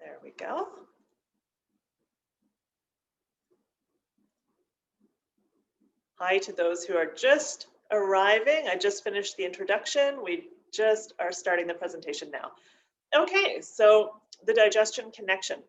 There we go. Hi to those who are just arriving. I just finished the introduction. We just are starting the presentation now. Okay, so the digestion connection.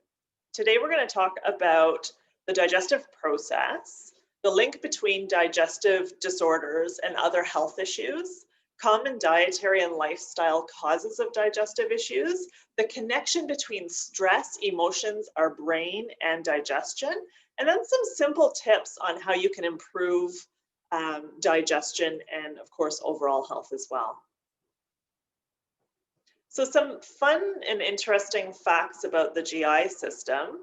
Today we're going to talk about the digestive process, the link between digestive disorders and other health issues, common dietary and lifestyle causes of digestive issues, the connection between stress, emotions, our brain, and digestion, and then some simple tips on how you can improve digestion and, of course, overall health as well. So some fun and interesting facts about the GI system.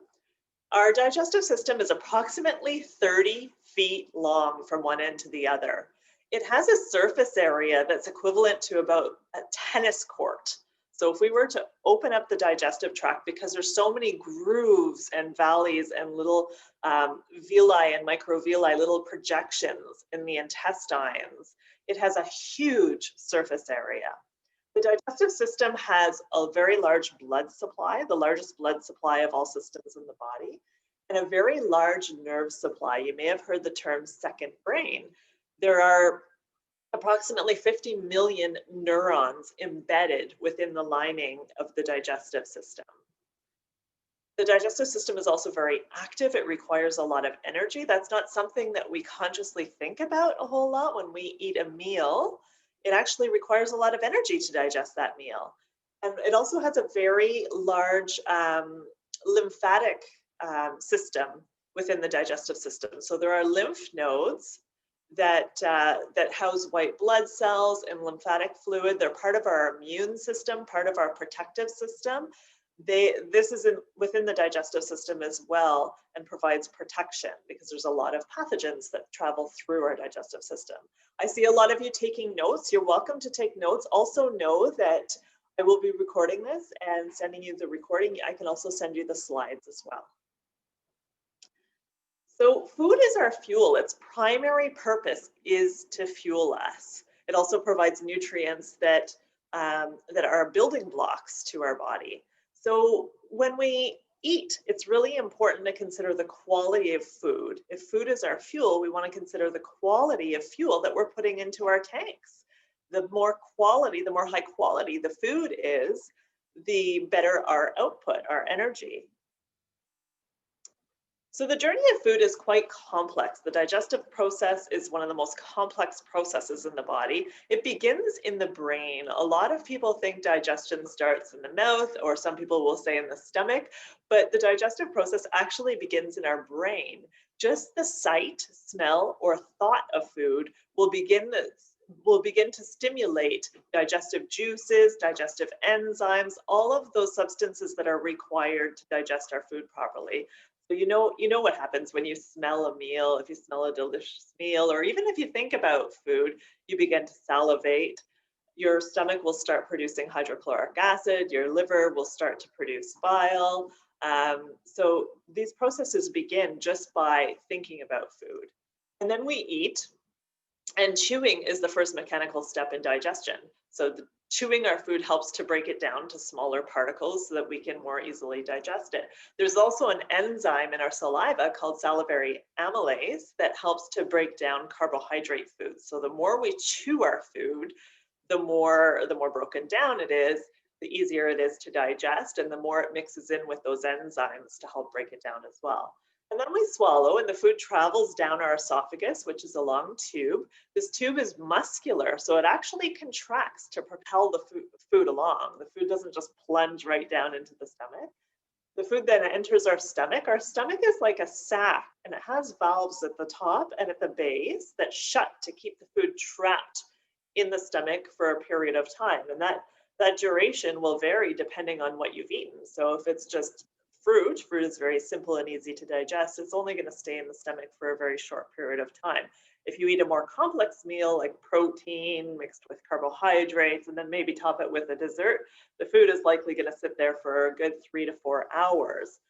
Our digestive system is approximately 30 feet long from one end to the other. It has a surface area that's equivalent to about a tennis court. So if we were to open up the digestive tract, because there's so many grooves and valleys and little villi and microvilli, little projections in the intestines, it has a huge surface area. The digestive system has a very large blood supply, the largest blood supply of all systems in the body, and a very large nerve supply. You may have heard the term second brain. There are approximately 50 million neurons embedded within the lining of the digestive system. The digestive system is also very active. It requires a lot of energy. That's not something that we consciously think about a whole lot when we eat a meal. It actually requires a lot of energy to digest that meal. And it also has a very large lymphatic system within the digestive system. So there are lymph nodes that house white blood cells and lymphatic fluid. They're part of our immune system, part of our protective system. This is within the digestive system as well and provides protection because there's a lot of pathogens that travel through our digestive system. I see a lot of you taking notes. You're welcome to take notes. Also know that I will be recording this and sending you the recording. I can also send you the slides as well. So food is our fuel. Its primary purpose is to fuel us. It also provides nutrients that are building blocks to our body. So when we eat, it's really important to consider the quality of food. If food is our fuel, we want to consider the quality of fuel that we're putting into our tanks. The more quality, the more high quality the food is, the better our output, our energy. So the journey of food is quite complex. The digestive process is one of the most complex processes in the body. It begins in the brain. A lot of people think digestion starts in the mouth, or some people will say in the stomach, but the digestive process actually begins in our brain. Just the sight, smell, or thought of food will begin to stimulate digestive juices, digestive enzymes, all of those substances that are required to digest our food properly. So you know what happens when you smell a meal, if you smell a delicious meal, or even if you think about food, you begin to salivate. Your stomach will start producing hydrochloric acid, your liver will start to produce bile. So these processes begin just by thinking about food. And then we eat, and chewing is the first mechanical step in digestion. So chewing our food helps to break it down to smaller particles so that we can more easily digest it. There's also an enzyme in our saliva called salivary amylase that helps to break down carbohydrate foods. So the more we chew our food, the more broken down it is, the easier it is to digest, and the more it mixes in with those enzymes to help break it down as well. And then we swallow, and the food travels down our esophagus, which is a long tube. This tube is muscular, so it actually contracts to propel the food along. The food doesn't just plunge right down into the stomach. The food then enters our stomach. Our stomach is like a sack, and it has valves at the top and at the base that shut to keep the food trapped in the stomach for a period of time. And that duration will vary depending on what you've eaten. So if it's just fruit is very simple and easy to digest. It's only going to stay in the stomach for a very short period of time. If you eat a more complex meal like protein mixed with carbohydrates and then maybe top it with a dessert, the food is likely going to sit there for a good 3 to 4 hours.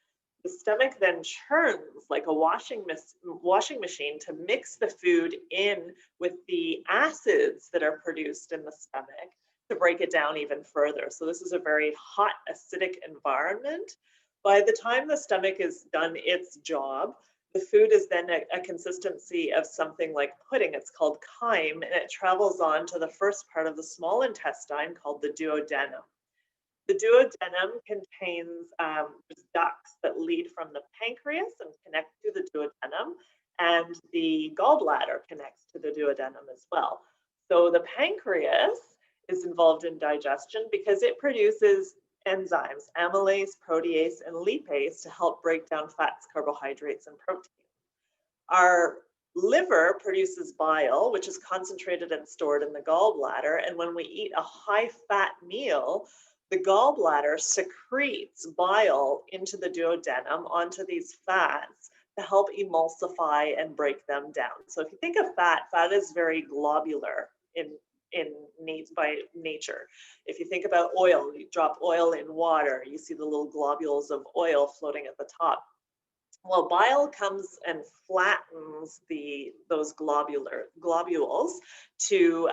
The stomach then churns like a washing machine to mix the food in with the acids that are produced in the stomach to break it down even further. So this is a very hot, acidic environment By the time the stomach is done its job, the food is then a consistency of something like pudding. It's called chyme, and it travels on to the first part of the small intestine called the duodenum. The duodenum contains ducts that lead from the pancreas and connect to the duodenum, and the gallbladder connects to the duodenum as well. So the pancreas is involved in digestion because it produces enzymes, amylase, protease, and lipase to help break down fats, carbohydrates, and proteins. Our liver produces bile, which is concentrated and stored in the gallbladder. And when we eat a high fat meal, the gallbladder secretes bile into the duodenum onto these fats to help emulsify and break them down. So if you think of fat, fat is very globular in needs by nature. If you think about oil, you drop oil in water, you see the little globules of oil floating at the top. Well, bile comes and flattens those globules to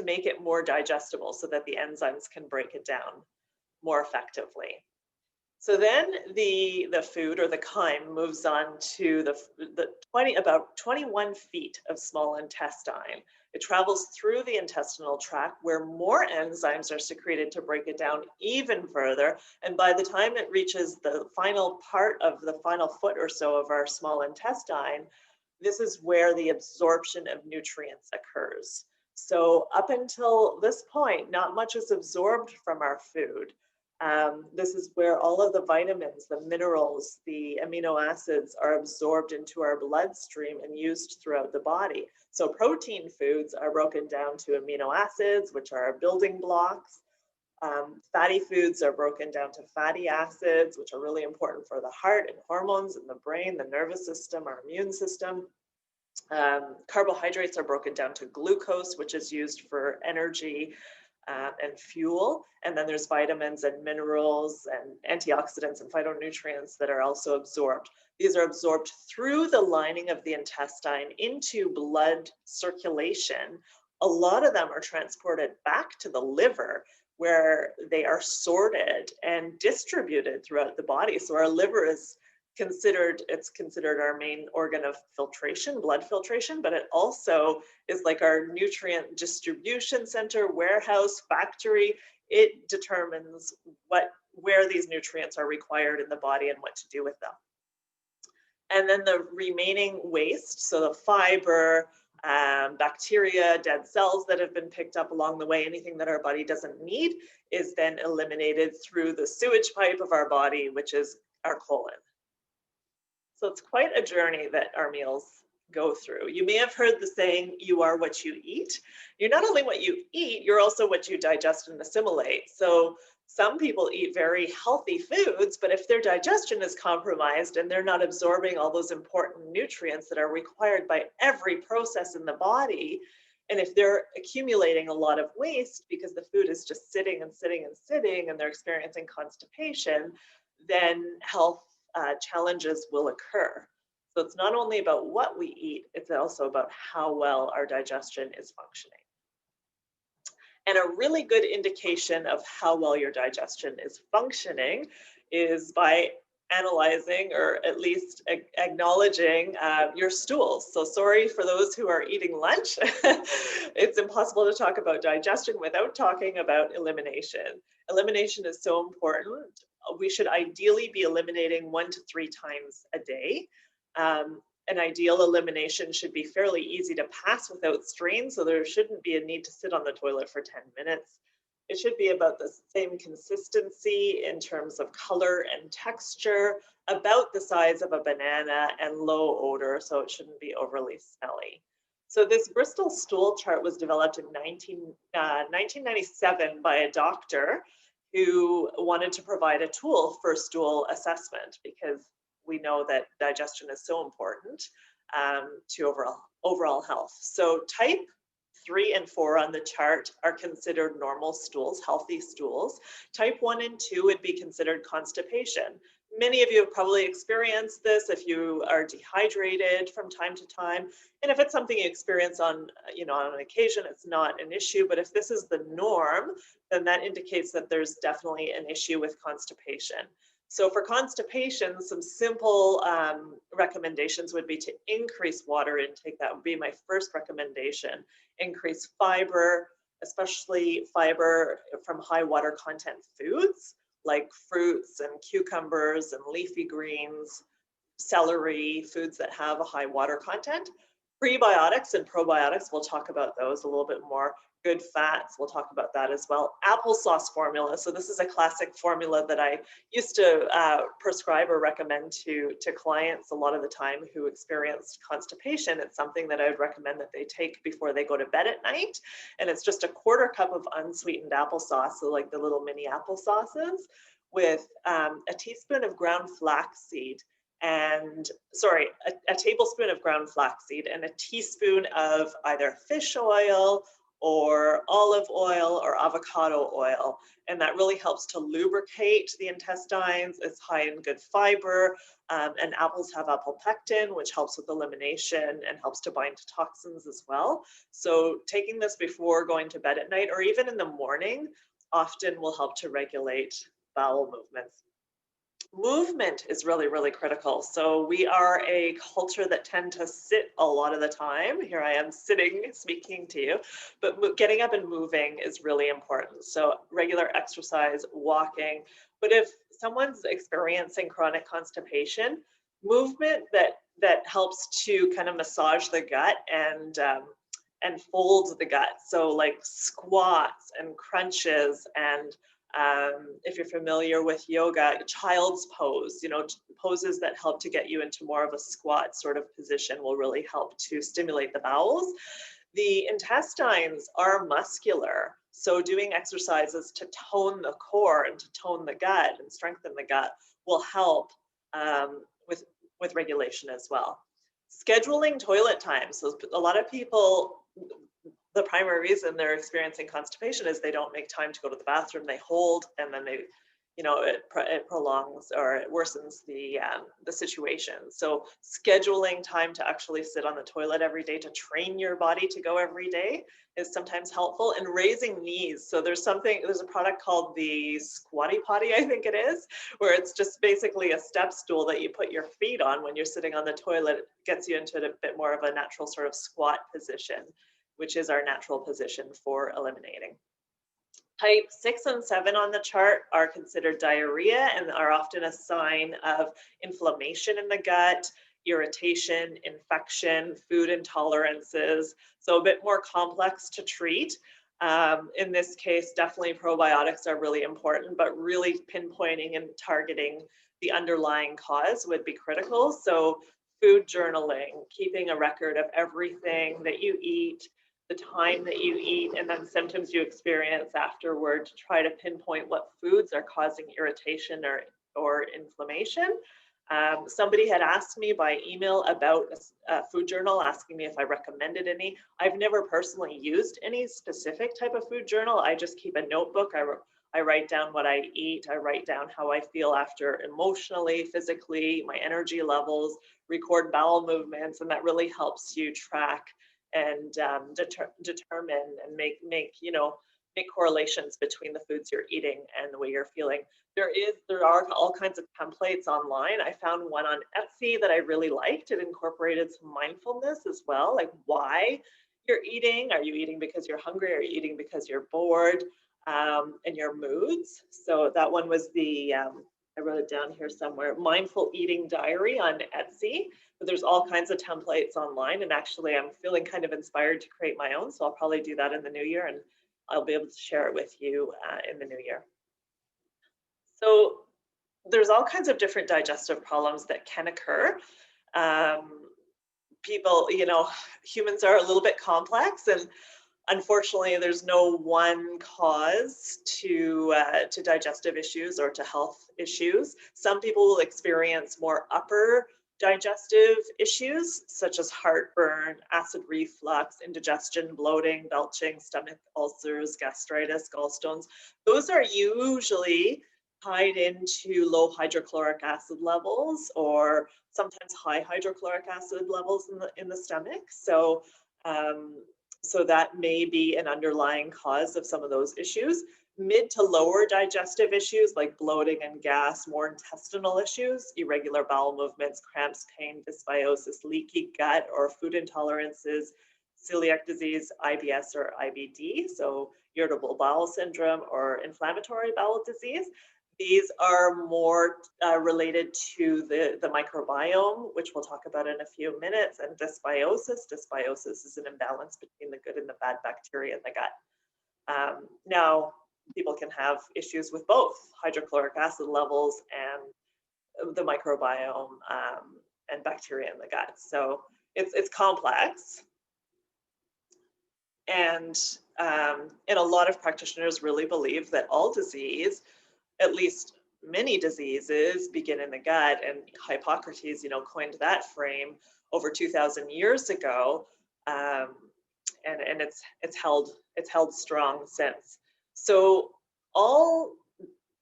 make it more digestible so that the enzymes can break it down more effectively. So then the food or the chyme moves on to about 21 feet of small intestine. It travels through the intestinal tract where more enzymes are secreted to break it down even further. And by the time it reaches the final part of the final foot or so of our small intestine, this is where the absorption of nutrients occurs. So up until this point, not much is absorbed from our food. This is where all of the vitamins, the minerals, the amino acids are absorbed into our bloodstream and used throughout the body. So protein foods are broken down to amino acids, which are our building blocks. Fatty foods are broken down to fatty acids, which are really important for the heart and hormones and the brain, the nervous system, our immune system. Carbohydrates are broken down to glucose, which is used for energy and fuel. And then there's vitamins and minerals and antioxidants and phytonutrients that are also absorbed. These are absorbed through the lining of the intestine into blood circulation. A lot of them are transported back to the liver, where they are sorted and distributed throughout the body. So our liver is considered our main organ of filtration, blood filtration, but it also is like our nutrient distribution center, warehouse, factory. It determines where these nutrients are required in the body and what to do with them. And then the remaining waste, so the fiber, bacteria, dead cells that have been picked up along the way, anything that our body doesn't need, is then eliminated through the sewage pipe of our body, which is our colon. So it's quite a journey that our meals go through. You may have heard the saying, you are what you eat. You're not only what you eat, you're also what you digest and assimilate. So some people eat very healthy foods, but if their digestion is compromised and they're not absorbing all those important nutrients that are required by every process in the body, and if they're accumulating a lot of waste because the food is just sitting and sitting and sitting and they're experiencing constipation, then health challenges will occur. So it's not only about what we eat, it's also about how well our digestion is functioning. And a really good indication of how well your digestion is functioning is by analyzing, or at least acknowledging, your stools. So sorry for those who are eating lunch. It's impossible to talk about digestion without talking about elimination. Elimination is so important. We should ideally be eliminating 1 to 3 times a day. An ideal elimination should be fairly easy to pass without strain, so there shouldn't be a need to sit on the toilet for 10 minutes. It should be about the same consistency in terms of color and texture, about the size of a banana, and low odor, so it shouldn't be overly smelly. So this Bristol stool chart was developed in 1997 by a doctor who wanted to provide a tool for stool assessment, because we know that digestion is so important to overall health. So type 3 and 4 on the chart are considered normal stools, healthy stools. Type 1 and 2 would be considered constipation. Many of you have probably experienced this if you are dehydrated from time to time. And if it's something you experience on an occasion, it's not an issue. But if this is the norm, then that indicates that there's definitely an issue with constipation. So for constipation, some simple recommendations would be to increase water intake. That would be my first recommendation. Increase fiber, especially fiber from high water content foods like fruits and cucumbers and leafy greens, celery, foods that have a high water content. Prebiotics and probiotics, we'll talk about those a little bit more. Good fats, we'll talk about that as well. Applesauce formula. So this is a classic formula that I used to prescribe or recommend to clients a lot of the time who experienced constipation. It's something that I would recommend that they take before they go to bed at night. And it's just a quarter cup of unsweetened applesauce, so like the little mini applesauces, with a teaspoon of ground flaxseed and a tablespoon of ground flaxseed and a teaspoon of either fish oil or olive oil or avocado oil. And that really helps to lubricate the intestines. It's high in good fiber, and apples have apopectin, which helps with elimination and helps to bind to toxins as well. So taking this before going to bed at night or even in the morning often will help to regulate bowel movements. Movement is really, really critical. So we are a culture that tend to sit a lot of the time. Here I am sitting, speaking to you, but getting up and moving is really important. So regular exercise, walking. But if someone's experiencing chronic constipation, movement that helps to kind of massage the gut and fold the gut. So like squats and crunches and if you're familiar with yoga, child's pose, poses that help to get you into more of a squat sort of position will really help to stimulate the bowels. The intestines are muscular, so doing exercises to tone the core and to tone the gut and strengthen the gut will help with regulation as well. Scheduling toilet time. So a lot of people, the primary reason they're experiencing constipation is they don't make time to go to the bathroom. They hold, and then they, it prolongs or it worsens the situation. So scheduling time to actually sit on the toilet every day to train your body to go every day is sometimes helpful. And raising knees. So there's a product called the Squatty Potty, I think it is, where it's just basically a step stool that you put your feet on when you're sitting on the toilet. It gets you into a bit more of a natural sort of squat position, which is our natural position for eliminating. Type 6 and 7 on the chart are considered diarrhea and are often a sign of inflammation in the gut, irritation, infection, food intolerances, so a bit more complex to treat. In this case, definitely probiotics are really important, but really pinpointing and targeting the underlying cause would be critical. So food journaling, keeping a record of everything that you eat, the time that you eat, and then symptoms you experience afterward to try to pinpoint what foods are causing irritation or inflammation. Somebody had asked me by email about a food journal, asking me if I recommended any. I've never personally used any specific type of food journal. I just keep a notebook. I write down what I eat. I write down how I feel after emotionally, physically, my energy levels, record bowel movements, and that really helps you track and determine and make correlations between the foods you're eating and the way you're feeling. There are all kinds of templates online. I found one on Etsy that I really liked. It incorporated some mindfulness as well, like why you're eating. Are you eating because you're hungry? Are you eating because you're bored? And your moods. So that one was I wrote it down here somewhere, Mindful Eating Diary on Etsy. But there's all kinds of templates online, and actually I'm feeling kind of inspired to create my own, so I'll probably do that in the new year, and I'll be able to share it with you in the new year. So there's all kinds of different digestive problems that can occur. People, humans are a little bit complex, and unfortunately, there's no one cause to digestive issues or to health issues. Some people will experience more upper digestive issues, such as heartburn, acid reflux, indigestion, bloating, belching, stomach ulcers, gastritis, gallstones. Those are usually tied into low hydrochloric acid levels or sometimes high hydrochloric acid levels in the stomach. So that may be an underlying cause of some of those issues. Mid to lower digestive issues like bloating and gas, more intestinal issues, irregular bowel movements, cramps, pain, dysbiosis, leaky gut or food intolerances, celiac disease, IBS or IBD, so irritable bowel syndrome or inflammatory bowel disease. These are more related to the microbiome, which we'll talk about in a few minutes, and dysbiosis. Dysbiosis is an imbalance between the good and the bad bacteria in the gut. Now, people can have issues with both hydrochloric acid levels and the microbiome and bacteria in the gut. So it's complex. And a lot of practitioners really believe that all disease, at least many diseases, begin in the gut. And Hippocrates, coined that frame over 2,000 years ago. And it's held strong since. So all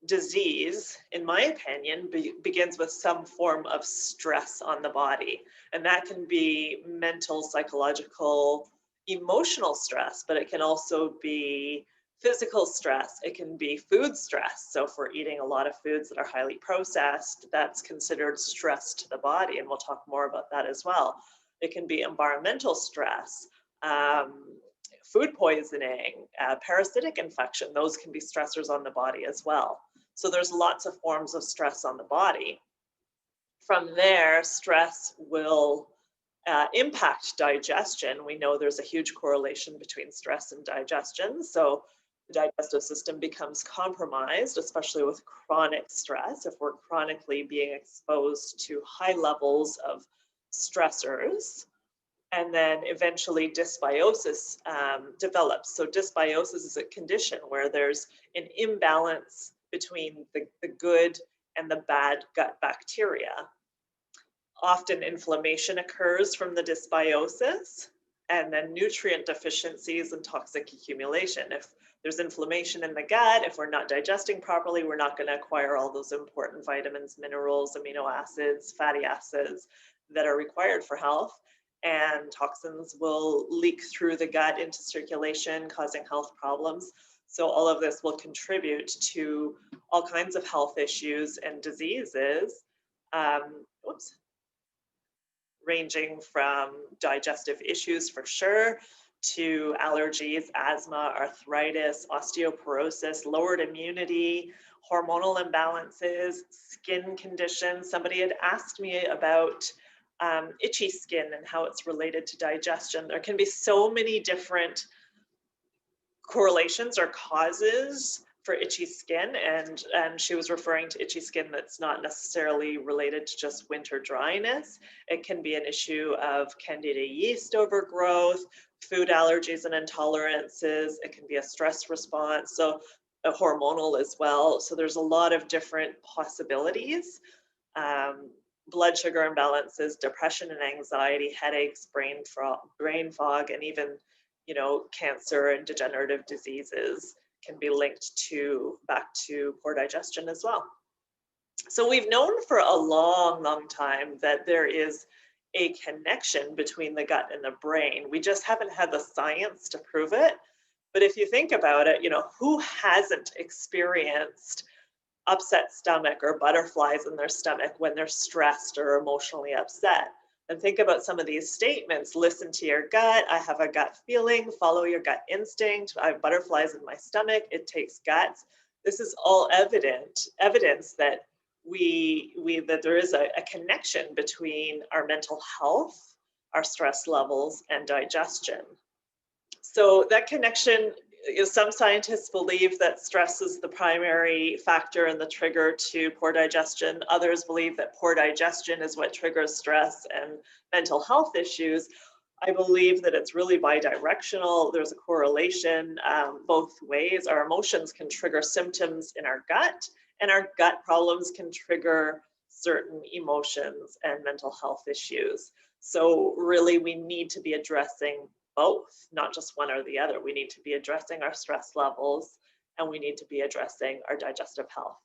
disease, in my opinion, begins with some form of stress on the body. And that can be mental, psychological, emotional stress, but it can also be physical stress. It can be food stress. So if we're eating a lot of foods that are highly processed, that's considered stress to the body. And we'll talk more about that as well. It can be environmental stress. Food poisoning, parasitic infection, those can be stressors on the body as well. So there's lots of forms of stress on the body. From there, stress will impact digestion. We know there's a huge correlation between stress and digestion. So the digestive system becomes compromised, especially with chronic stress. If we're chronically being exposed to high levels of stressors, and then eventually dysbiosis develops. So dysbiosis is a condition where there's an imbalance between the good and the bad gut bacteria. Often inflammation occurs from the dysbiosis, and then nutrient deficiencies and toxic accumulation. If there's inflammation in the gut, if we're not digesting properly, we're not going to acquire all those important vitamins, minerals, amino acids, fatty acids that are required for health. And toxins will leak through the gut into circulation, causing health problems. So all of this will contribute to all kinds of health issues and diseases, ranging from digestive issues for sure, to allergies, asthma, arthritis, osteoporosis, lowered immunity, hormonal imbalances, skin conditions. Somebody had asked me about itchy skin and how it's related to digestion. There can be so many different correlations or causes for itchy skin, and she was referring to itchy skin that's not necessarily related to just winter dryness. It can be an issue of candida yeast overgrowth, food allergies and intolerances. It can be a stress response, so a hormonal as well. So there's a lot of different possibilities. Blood sugar imbalances, depression and anxiety, headaches, brain fog, and even, cancer and degenerative diseases can be linked back to poor digestion as well. So we've known for a long, long time that there is a connection between the gut and the brain. We just haven't had the science to prove it. But if you think about it, who hasn't experienced upset stomach or butterflies in their stomach when they're stressed or emotionally upset? And think about some of these statements. Listen to your gut. I have a gut feeling. Follow your gut instinct. I have butterflies in my stomach. It takes guts. This is all evidence that that there is a connection between our mental health, our stress levels, and digestion. So that connection, some scientists believe that stress is the primary factor and the trigger to poor digestion. Others believe that poor digestion is what triggers stress and mental health issues. I believe that it's really bidirectional. There's a correlation both ways. Our emotions can trigger symptoms in our gut, and our gut problems can trigger certain emotions and mental health issues. So really, we need to be addressing both, not just one or the other. We need to be addressing our stress levels, and we need to be addressing our digestive health.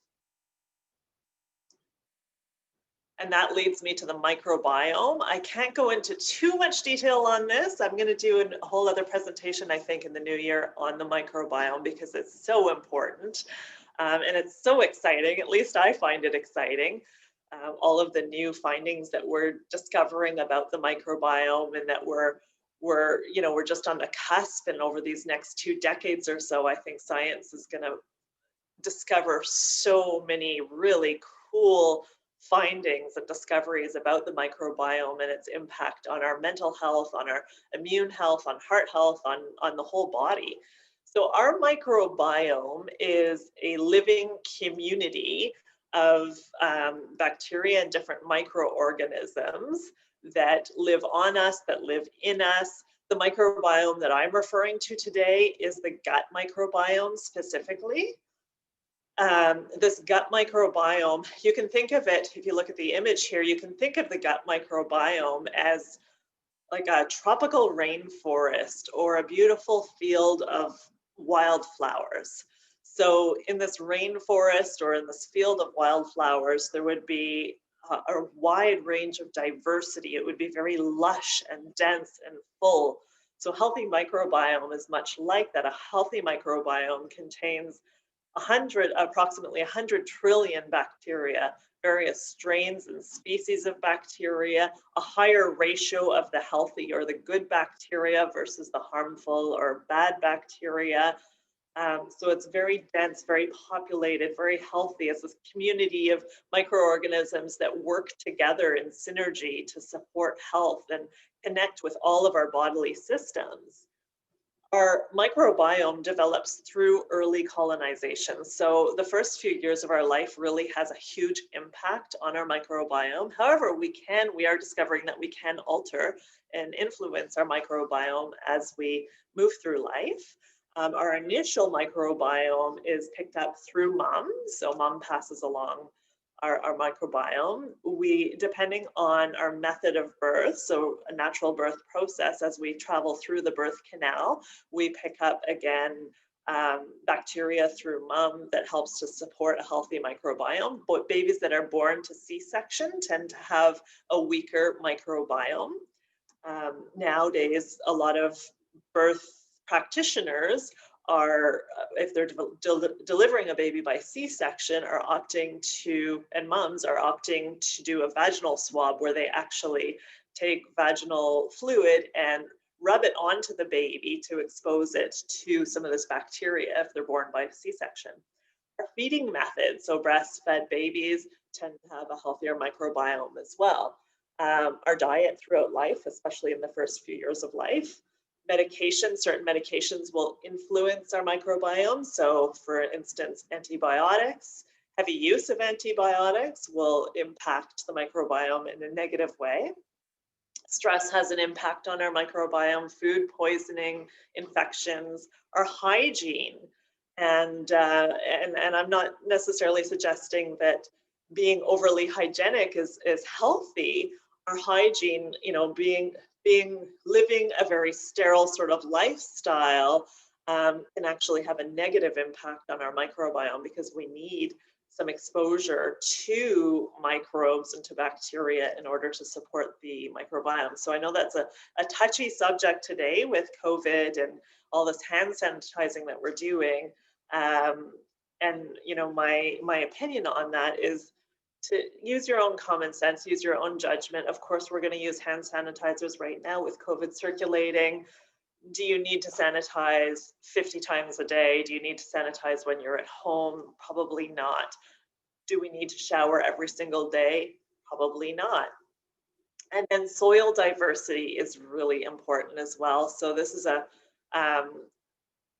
And that leads me to the microbiome. I can't go into too much detail on this. I'm going to do a whole other presentation, I think, in the new year on the microbiome because it's so important. And it's so exciting. At least I find it exciting. All of the new findings that we're discovering about the microbiome, and that we're just on the cusp. And over these next 2 decades or so, I think science is going to discover so many really cool findings and discoveries about the microbiome and its impact on our mental health, on our immune health, on heart health, on the whole body. So our microbiome is a living community of bacteria and different microorganisms that live on us, that live in us. The microbiome that I'm referring to today is the gut microbiome specifically. This gut microbiome, you can think of it, if you look at the image here, you can think of the gut microbiome as like a tropical rainforest or a beautiful field of wildflowers. So in this rainforest or in this field of wildflowers, there would be a wide range of diversity. It would be very lush and dense and full. So healthy microbiome is much like that. A healthy microbiome contains approximately 100 trillion bacteria, various strains and species of bacteria, a higher ratio of the healthy or the good bacteria versus the harmful or bad bacteria. So it's very dense, very populated, very healthy. It's this community of microorganisms that work together in synergy to support health and connect with all of our bodily systems. Our microbiome develops through early colonization. So the first few years of our life really has a huge impact on our microbiome. However, we are discovering that we can alter and influence our microbiome as we move through life. Our initial microbiome is picked up through mom. So mom passes along our microbiome. Depending on our method of birth, so a natural birth process, as we travel through the birth canal, we pick up again bacteria through mom that helps to support a healthy microbiome. But babies that are born to C-section tend to have a weaker microbiome. Nowadays, a lot of birth practitioners are, if they're delivering a baby by C-section, are opting to, and moms are opting to do a vaginal swab where they actually take vaginal fluid and rub it onto the baby to expose it to some of this bacteria if they're born by C-section. Our feeding methods, so breastfed babies tend to have a healthier microbiome as well. Our diet throughout life, especially in the first few years of life. Certain medications will influence our microbiome. So for instance, antibiotics, heavy use of antibiotics will impact the microbiome in a negative way. Stress has an impact on our microbiome, food poisoning, infections, our hygiene. And I'm not necessarily suggesting that being overly hygienic is healthy. Our hygiene, living a very sterile sort of lifestyle can actually have a negative impact on our microbiome because we need some exposure to microbes and to bacteria in order to support the microbiome. So I know that's a touchy subject today with COVID and all this hand sanitizing that we're doing. My opinion on that is to use your own common sense, use your own judgment. Of course, we're going to use hand sanitizers right now with COVID circulating. Do you need to sanitize 50 times a day? Do you need to sanitize when you're at home? Probably not. Do we need to shower every single day? Probably not. And then soil diversity is really important as well. So this is an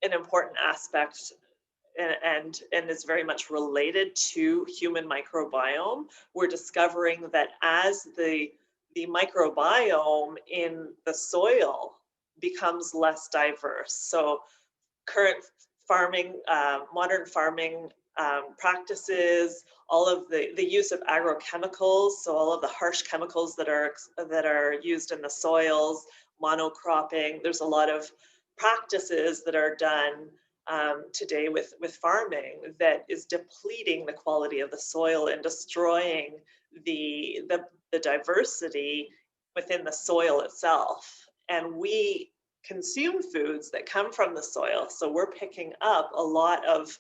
important aspect and is very much related to human microbiome. We're discovering that as the microbiome in the soil becomes less diverse. So current farming, modern farming practices, all of the use of agrochemicals, so all of the harsh chemicals that are used in the soils, monocropping, there's a lot of practices that are done today with farming that is depleting the quality of the soil and destroying the diversity within the soil itself. And we consume foods that come from the soil, so we're picking up a lot of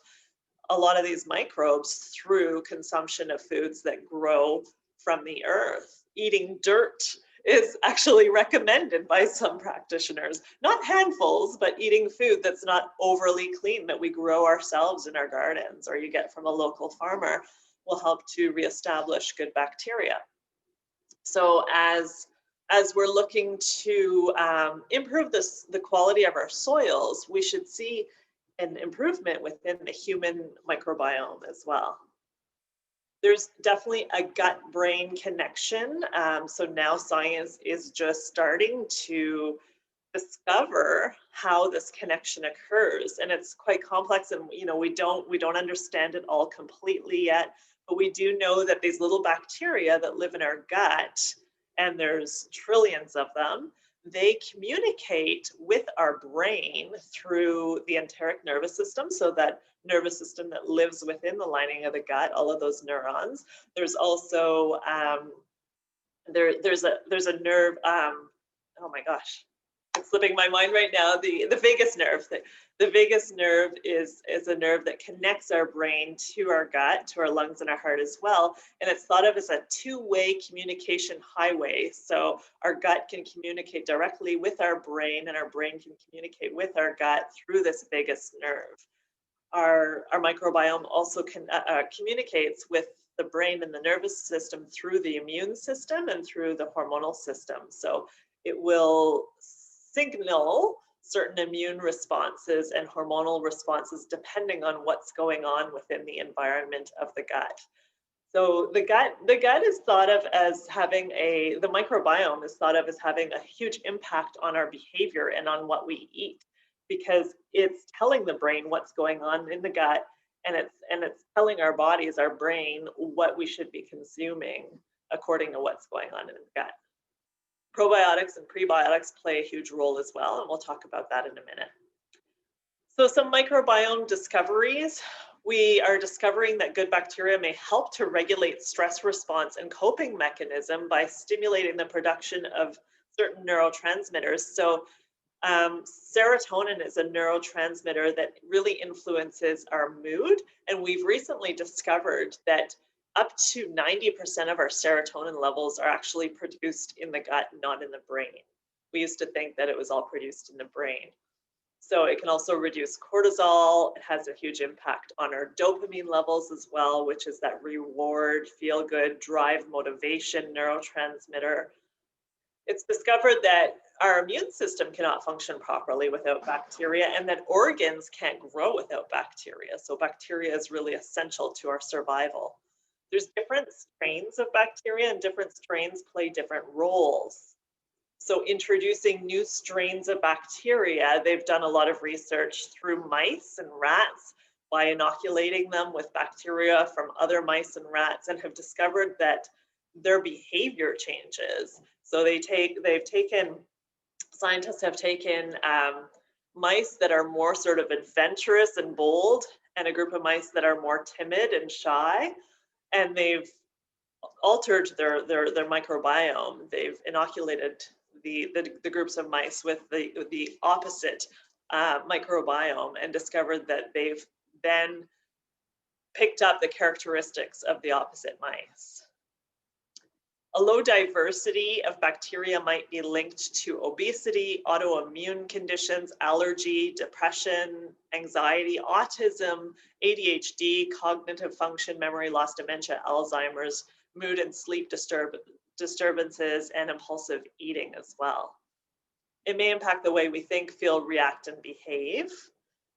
these microbes through consumption of foods that grow from the earth. Eating dirt is actually recommended by some practitioners, not handfuls, but eating food that's not overly clean, that we grow ourselves in our gardens or you get from a local farmer, will help to reestablish good bacteria. So as we're looking to improve the quality of our soils, we should see an improvement within the human microbiome as well. There's definitely a gut-brain connection. So now science is just starting to discover how this connection occurs, and it's quite complex. And we don't understand it all completely yet, but we do know that these little bacteria that live in our gut, and there's trillions of them, they communicate with our brain through the enteric nervous system, so that nervous system that lives within the lining of the gut, all of those neurons. There's also there's a nerve, oh my gosh, it's slipping my mind right now, the vagus nerve. The vagus nerve is a nerve that connects our brain to our gut, to our lungs and our heart as well. And it's thought of as a two-way communication highway. So our gut can communicate directly with our brain, and our brain can communicate with our gut through this vagus nerve. Our microbiome also communicates with the brain and the nervous system through the immune system and through the hormonal system. So it will signal certain immune responses and hormonal responses depending on what's going on within the environment of the gut. So the gut is thought of as having the microbiome is thought of as having a huge impact on our behavior and on what we eat, because it's telling the brain what's going on in the gut, and it's telling our bodies, our brain, what we should be consuming according to what's going on in the gut. Probiotics and prebiotics play a huge role as well, and we'll talk about that in a minute. So some microbiome discoveries. We are discovering that good bacteria may help to regulate stress response and coping mechanism by stimulating the production of certain neurotransmitters. So serotonin is a neurotransmitter that really influences our mood, and we've recently discovered that up to 90% of our serotonin levels are actually produced in the gut, not in the brain. We used to think that it was all produced in the brain. So it can also reduce cortisol. It has a huge impact on our dopamine levels as well, which is that reward, feel good, drive, motivation neurotransmitter. It's discovered that our immune system cannot function properly without bacteria, and that organs can't grow without bacteria. So bacteria is really essential to our survival. There's different strains of bacteria, and different strains play different roles. So introducing new strains of bacteria, they've done a lot of research through mice and rats by inoculating them with bacteria from other mice and rats, and have discovered that their behavior changes. So scientists have taken mice that are more sort of adventurous and bold, and a group of mice that are more timid and shy, and they've altered their microbiome. They've inoculated the groups of mice with the opposite microbiome, and discovered that they've then picked up the characteristics of the opposite mice. A low diversity of bacteria might be linked to obesity, autoimmune conditions, allergy, depression, anxiety, autism, ADHD, cognitive function, memory loss, dementia, Alzheimer's, mood and sleep disturbances, and impulsive eating as well. It may impact the way we think, feel, react, and behave.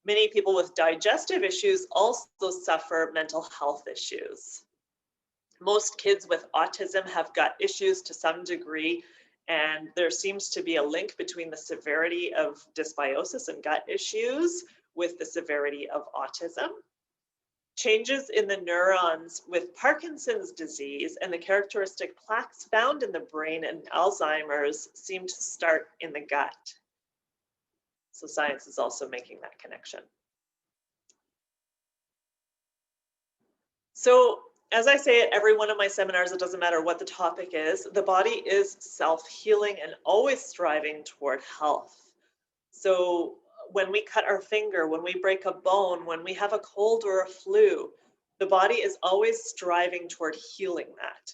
Many people with digestive issues also suffer mental health issues. Most kids with autism have gut issues to some degree, and there seems to be a link between the severity of dysbiosis and gut issues with the severity of autism. Changes in the neurons with Parkinson's disease and the characteristic plaques found in the brain and Alzheimer's seem to start in the gut. So science is also making that connection. So, as I say at every one of my seminars, it doesn't matter what the topic is, the body is self-healing and always striving toward health. So, when we cut our finger, when we break a bone, when we have a cold or a flu, the body is always striving toward healing that.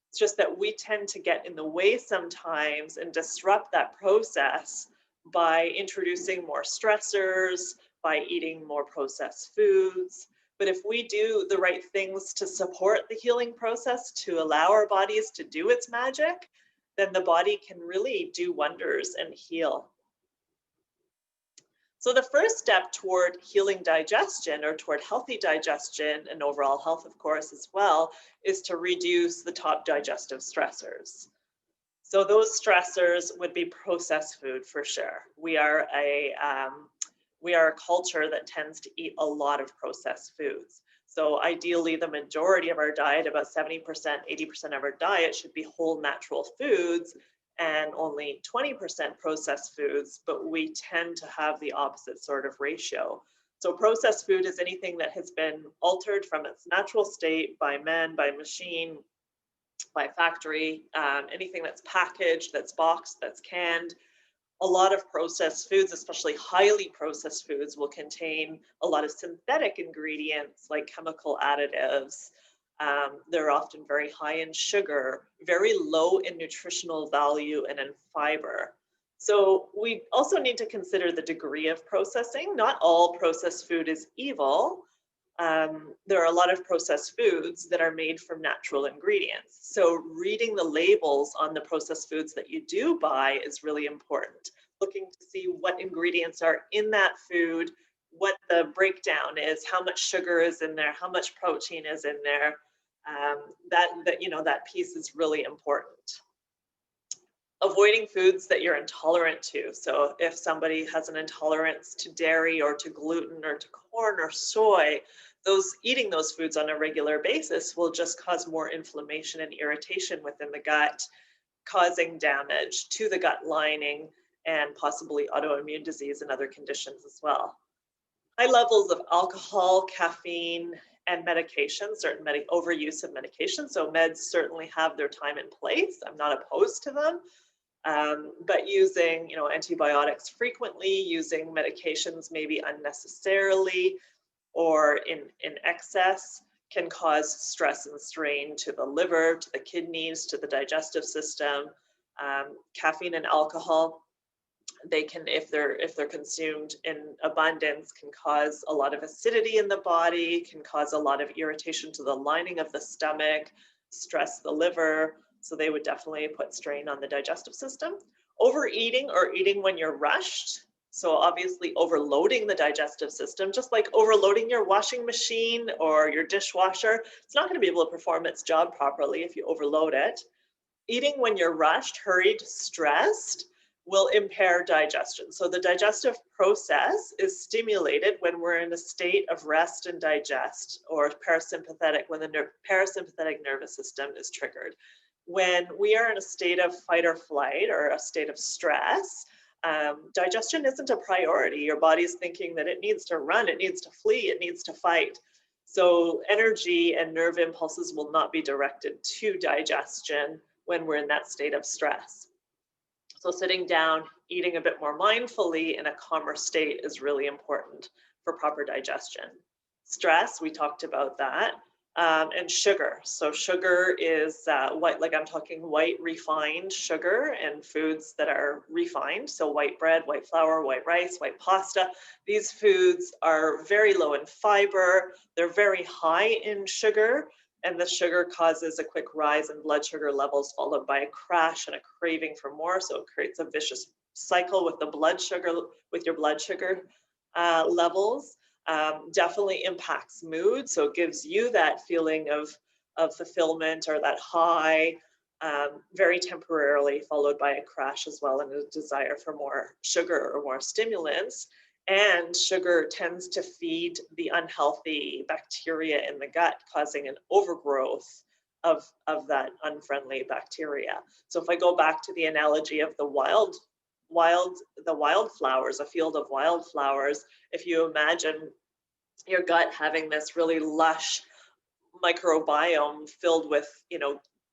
It's just that we tend to get in the way sometimes and disrupt that process by introducing more stressors, by eating more processed foods. But if we do the right things to support the healing process, to allow our bodies to do its magic, then the body can really do wonders and heal. So the first step toward healing digestion, or toward healthy digestion and overall health, of course, as well, is to reduce the top digestive stressors. So those stressors would be processed food for sure. We are a culture that tends to eat a lot of processed foods. So ideally, the majority of our diet, about 70%, 80% of our diet, should be whole natural foods, and only 20% processed foods, but we tend to have the opposite sort of ratio. So processed food is anything that has been altered from its natural state by man, by machine, by factory, anything that's packaged, that's boxed, that's canned. A lot of processed foods, especially highly processed foods, will contain a lot of synthetic ingredients like chemical additives. They're often very high in sugar, very low in nutritional value and in fiber. So we also need to consider the degree of processing. Not all processed food is evil. There are a lot of processed foods that are made from natural ingredients. So reading the labels on the processed foods that you do buy is really important. Looking to see what ingredients are in that food, what the breakdown is, how much sugar is in there, how much protein is in there. That piece is really important. Avoiding foods that you're intolerant to. So if somebody has an intolerance to dairy or to gluten or to corn or soy, eating those foods on a regular basis will just cause more inflammation and irritation within the gut, causing damage to the gut lining and possibly autoimmune disease and other conditions as well. High levels of alcohol, caffeine, and medication, overuse of medication. So meds certainly have their time and place. I'm not opposed to them. But using, antibiotics frequently, using medications maybe unnecessarily or in excess, can cause stress and strain to the liver, to the kidneys, to the digestive system. Caffeine and alcohol, they can, if they're consumed in abundance, can cause a lot of acidity in the body, can cause a lot of irritation to the lining of the stomach, stress the liver. So they would definitely put strain on the digestive system. Overeating or eating when you're rushed. So obviously overloading the digestive system, just like overloading your washing machine or your dishwasher, it's not going to be able to perform its job properly if you overload it. Eating when you're rushed, hurried, stressed will impair digestion. So the digestive process is stimulated when we're in a state of rest and digest, or parasympathetic, when the parasympathetic nervous system is triggered. When we are in a state of fight or flight or a state of stress, digestion isn't a priority. Your body's thinking that it needs to run, it needs to flee, it needs to fight. So energy and nerve impulses will not be directed to digestion when we're in that state of stress. So sitting down, eating a bit more mindfully in a calmer state is really important for proper digestion. Stress, we talked about that. And sugar. So sugar is white, like I'm talking white refined sugar and foods that are refined. So white bread, white flour, white rice, white pasta. These foods are very low in fiber. They're very high in sugar, and the sugar causes a quick rise in blood sugar levels, followed by a crash and a craving for more. So it creates a vicious cycle with your blood sugar levels. Definitely impacts mood. So it gives you that feeling of fulfillment or that high, very temporarily, followed by a crash as well, and a desire for more sugar or more stimulants. And sugar tends to feed the unhealthy bacteria in the gut, causing an overgrowth of that unfriendly bacteria. So if I go back to the analogy of the wildflowers, a field of wildflowers, if you imagine your gut having this really lush, microbiome filled with,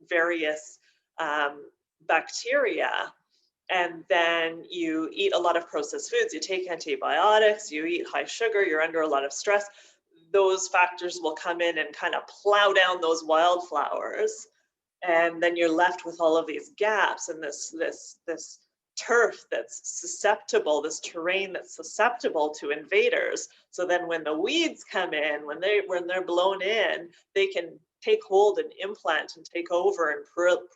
various bacteria, and then you eat a lot of processed foods, you take antibiotics, you eat high sugar, you're under a lot of stress, those factors will come in and kind of plow down those wildflowers. And then you're left with all of these gaps and this turf that's susceptible, this terrain that's susceptible to invaders. So then when the weeds come in, when they're blown in, they can take hold and implant and take over and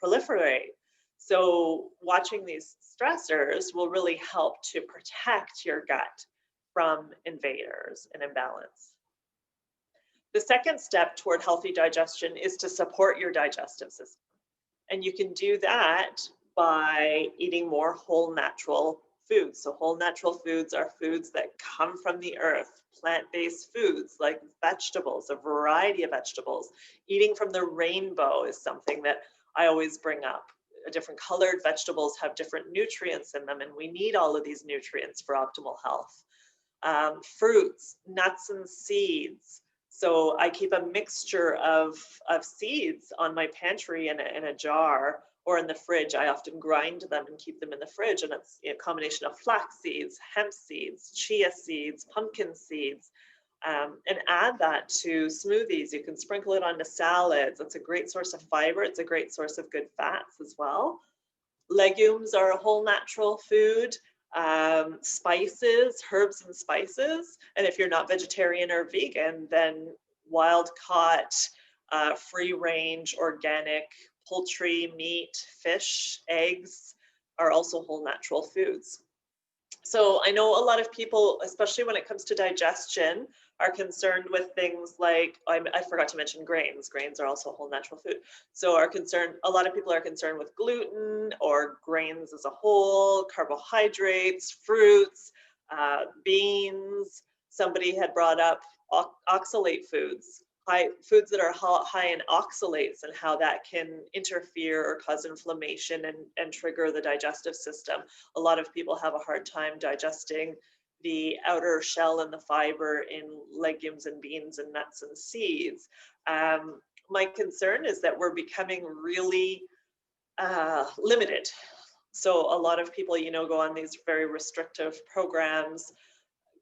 proliferate. So watching these stressors will really help to protect your gut from invaders and imbalance. The second step toward healthy digestion is to support your digestive system. And you can do that by eating more whole natural foods. So whole natural foods are foods that come from the earth, plant-based foods like vegetables, a variety of vegetables. Eating from the rainbow is something that I always bring up. Different colored vegetables have different nutrients in them, and we need all of these nutrients for optimal health. Fruits, nuts, and seeds. So I keep a mixture of seeds on my pantry in a jar or in the fridge. I often grind them and keep them in the fridge, and it's a combination of flax seeds, hemp seeds, chia seeds, pumpkin seeds, and add that to smoothies. You can sprinkle it onto salads. It's a great source of fiber. It's a great source of good fats as well. Legumes are a whole natural food. Spices, herbs and spices. And if you're not vegetarian or vegan, then wild caught, free range, organic poultry, meat, fish, eggs are also whole natural foods. So I know a lot of people, especially when it comes to digestion, are concerned with things like, I forgot to mention grains. Grains are also whole natural food. So a lot of people are concerned with gluten or grains as a whole, carbohydrates, fruits, beans. Somebody had brought up oxalate foods, foods that are high in oxalates, and how that can interfere or cause inflammation and trigger the digestive system. A lot of people have a hard time digesting the outer shell and the fiber in legumes and beans and nuts and seeds. My concern is that we're becoming really limited. So a lot of people, go on these very restrictive programs,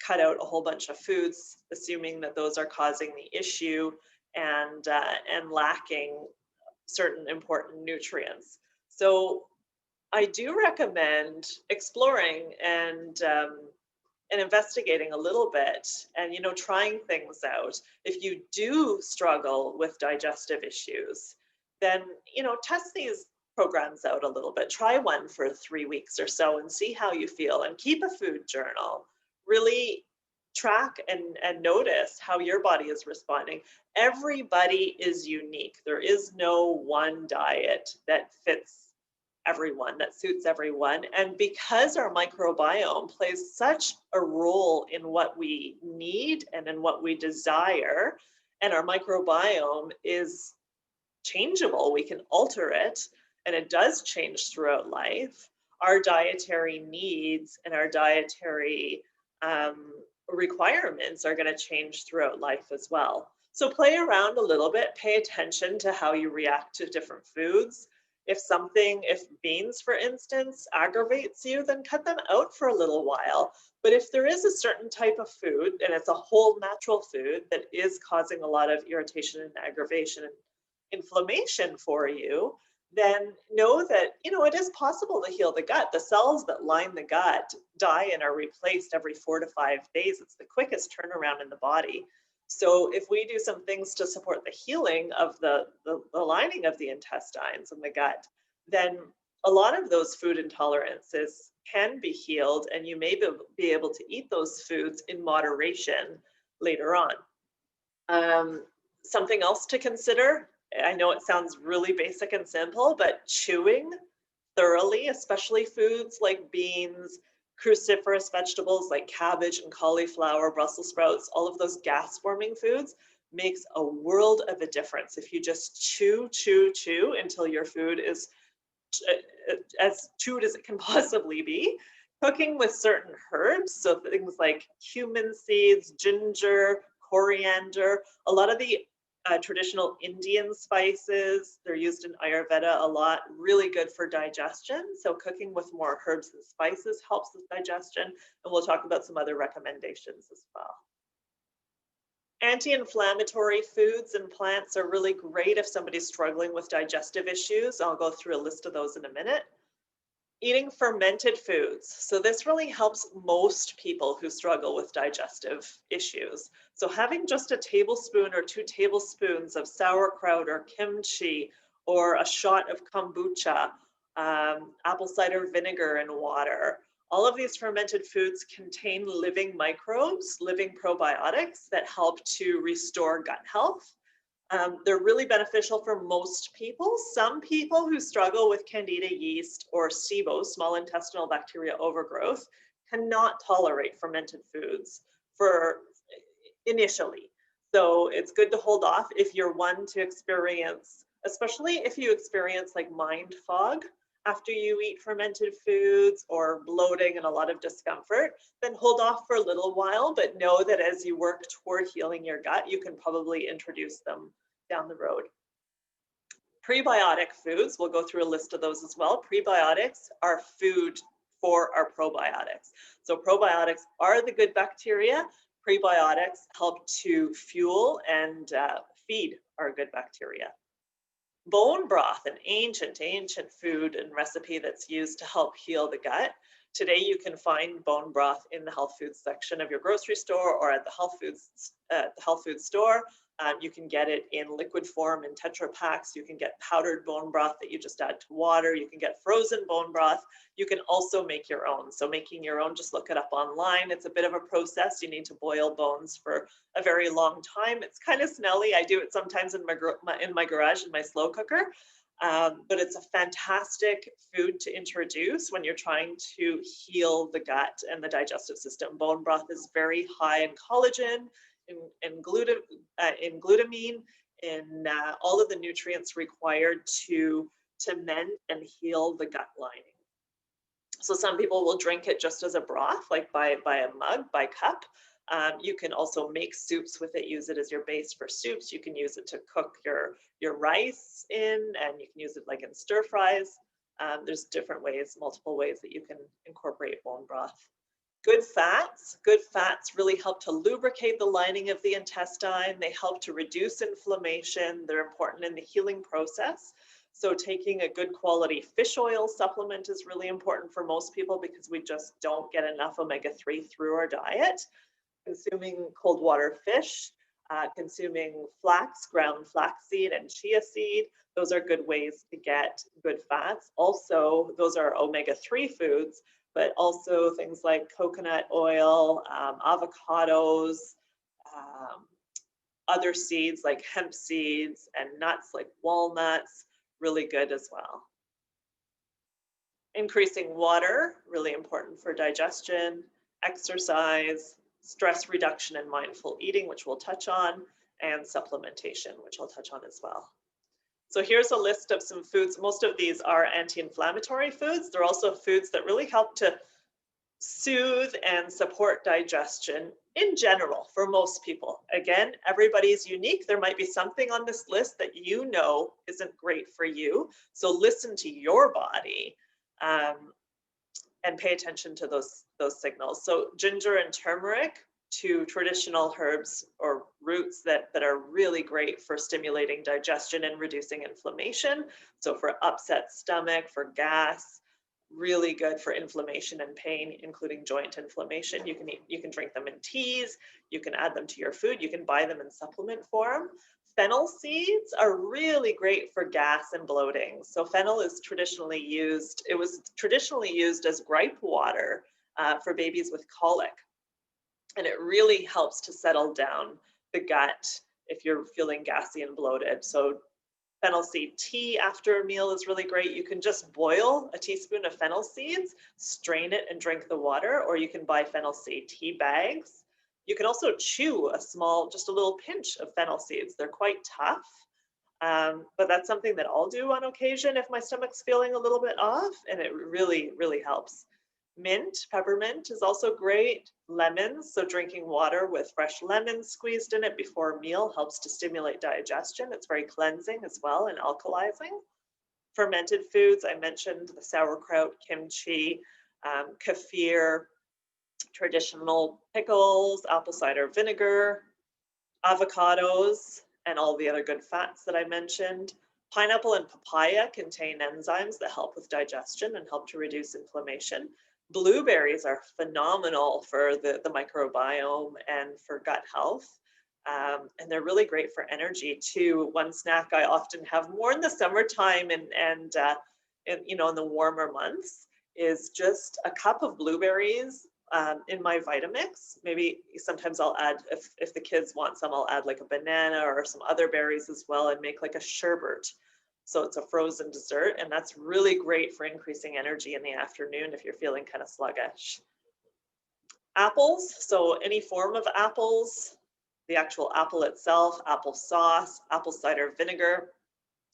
cut out a whole bunch of foods, assuming that those are causing the issue and lacking certain important nutrients. So I do recommend exploring and investigating a little bit and, trying things out. If you do struggle with digestive issues, then, test these programs out a little bit. Try one for 3 weeks or so and see how you feel, and keep a food journal. Really track and notice how your body is responding. Everybody is unique. There is no one diet that fits everyone, that suits everyone. And because our microbiome plays such a role in what we need and in what we desire, and our microbiome is changeable, we can alter it, and it does change throughout life, our dietary needs and our dietary requirements are going to change throughout life as well. So play around a little bit, pay attention to how you react to different foods. If beans, for instance, aggravates you, then cut them out for a little while. But if there is a certain type of food, and it's a whole natural food that is causing a lot of irritation and aggravation and inflammation for you, then know that, it is possible to heal the gut. The cells that line the gut die and are replaced every 4 to 5 days. It's the quickest turnaround in the body. So if we do some things to support the healing of the lining of the intestines and the gut, then a lot of those food intolerances can be healed, and you may be able to eat those foods in moderation later on. Something else to consider, I know it sounds really basic and simple, but chewing thoroughly, especially foods like beans, cruciferous vegetables like cabbage and cauliflower, Brussels sprouts, all of those gas-forming foods, makes a world of a difference. If you just chew until your food is as chewed as it can possibly be. Cooking with certain herbs, so things like cumin seeds, ginger, coriander, a lot of the Traditional Indian spices, they're used in Ayurveda a lot, really good for digestion. So cooking with more herbs and spices helps with digestion. And we'll talk about some other recommendations as well. Anti-inflammatory foods and plants are really great if somebody's struggling with digestive issues. I'll go through a list of those in a minute. Eating fermented foods. So this really helps most people who struggle with digestive issues. So having just a tablespoon or 2 tablespoons of sauerkraut or kimchi or a shot of kombucha, apple cider vinegar and water, all of these fermented foods contain living microbes, living probiotics that help to restore gut health. They're really beneficial for most people. Some people who struggle with candida yeast or SIBO, small intestinal bacteria overgrowth, cannot tolerate fermented foods for initially. So it's good to hold off if you're one to experience, especially if you experience like mind fog after you eat fermented foods or bloating and a lot of discomfort, then hold off for a little while, but know that as you work toward healing your gut, you can probably introduce them down the road. Prebiotic foods, we'll go through a list of those as well. Prebiotics are food for our probiotics. So probiotics are the good bacteria. Prebiotics help to fuel and feed our good bacteria. Bone broth, an ancient food and recipe that's used to help heal the gut. Today you can find bone broth in the health foods section of your grocery store or at the health food store. You can get it in liquid form in Tetra Paks. You can get powdered bone broth that you just add to water. You can get frozen bone broth. You can also make your own. So making your own, just look it up online. It's a bit of a process. You need to boil bones for a very long time. It's kind of smelly. I do it sometimes in my garage in my slow cooker. But it's a fantastic food to introduce when you're trying to heal the gut and the digestive system. Bone broth is very high in collagen, in glutamine, in all of the nutrients required to mend and heal the gut lining. So some people will drink it just as a broth, like by a mug, by cup. You can also make soups with it, use it as your base for soups. You can use it to cook your rice in, and you can use it like in stir fries. There's different ways, multiple ways that you can incorporate bone broth. Good fats really help to lubricate the lining of the intestine. They help to reduce inflammation. They're important in the healing process. So taking a good quality fish oil supplement is really important for most people because we just don't get enough omega-3 through our diet. Consuming cold water fish, consuming flax, ground flaxseed and chia seed, those are good ways to get good fats. Also, those are omega-3 foods, but also things like coconut oil, avocados, other seeds like hemp seeds and nuts like walnuts, really good as well. Increasing water, really important for digestion, exercise, stress reduction and mindful eating, which we'll touch on, and supplementation, which I'll touch on as well. So here's a list of some foods. Most of these are anti-inflammatory foods. They're also foods that really help to soothe and support digestion in general for most people. Again, everybody's unique. There might be something on this list that you know isn't great for you. So listen to your body and pay attention to those signals. So ginger and turmeric, two traditional herbs or roots that are really great for stimulating digestion and reducing inflammation. So for upset stomach, for gas, really good for inflammation and pain, including joint inflammation. You can drink them in teas, you can add them to your food, you can buy them in supplement form. Fennel seeds are really great for gas and bloating. So fennel is traditionally used, it was traditionally used as gripe water for babies with colic. And it really helps to settle down the gut if you're feeling gassy and bloated. So fennel seed tea after a meal is really great. You can just boil a teaspoon of fennel seeds, strain it and drink the water, or you can buy fennel seed tea bags. You can also chew just a little pinch of fennel seeds. They're quite tough, but that's something that I'll do on occasion if my stomach's feeling a little bit off, and it really, really helps. Mint, peppermint is also great. Lemons, so drinking water with fresh lemons squeezed in it before a meal helps to stimulate digestion. It's very cleansing as well and alkalizing. Fermented foods, I mentioned the sauerkraut, kimchi, kefir, traditional pickles, apple cider vinegar, avocados, and all the other good fats that I mentioned. Pineapple and papaya contain enzymes that help with digestion and help to reduce inflammation. Blueberries are phenomenal for the microbiome and for gut health. And they're really great for energy too. One snack I often have more in the summertime in the warmer months is just a cup of blueberries in my Vitamix. Maybe sometimes I'll add, if the kids want some, I'll add like a banana or some other berries as well and make like a sherbet. So it's a frozen dessert, and that's really great for increasing energy in the afternoon if you're feeling kind of sluggish. Apples, so any form of apples, the actual apple itself, apple sauce, apple cider vinegar,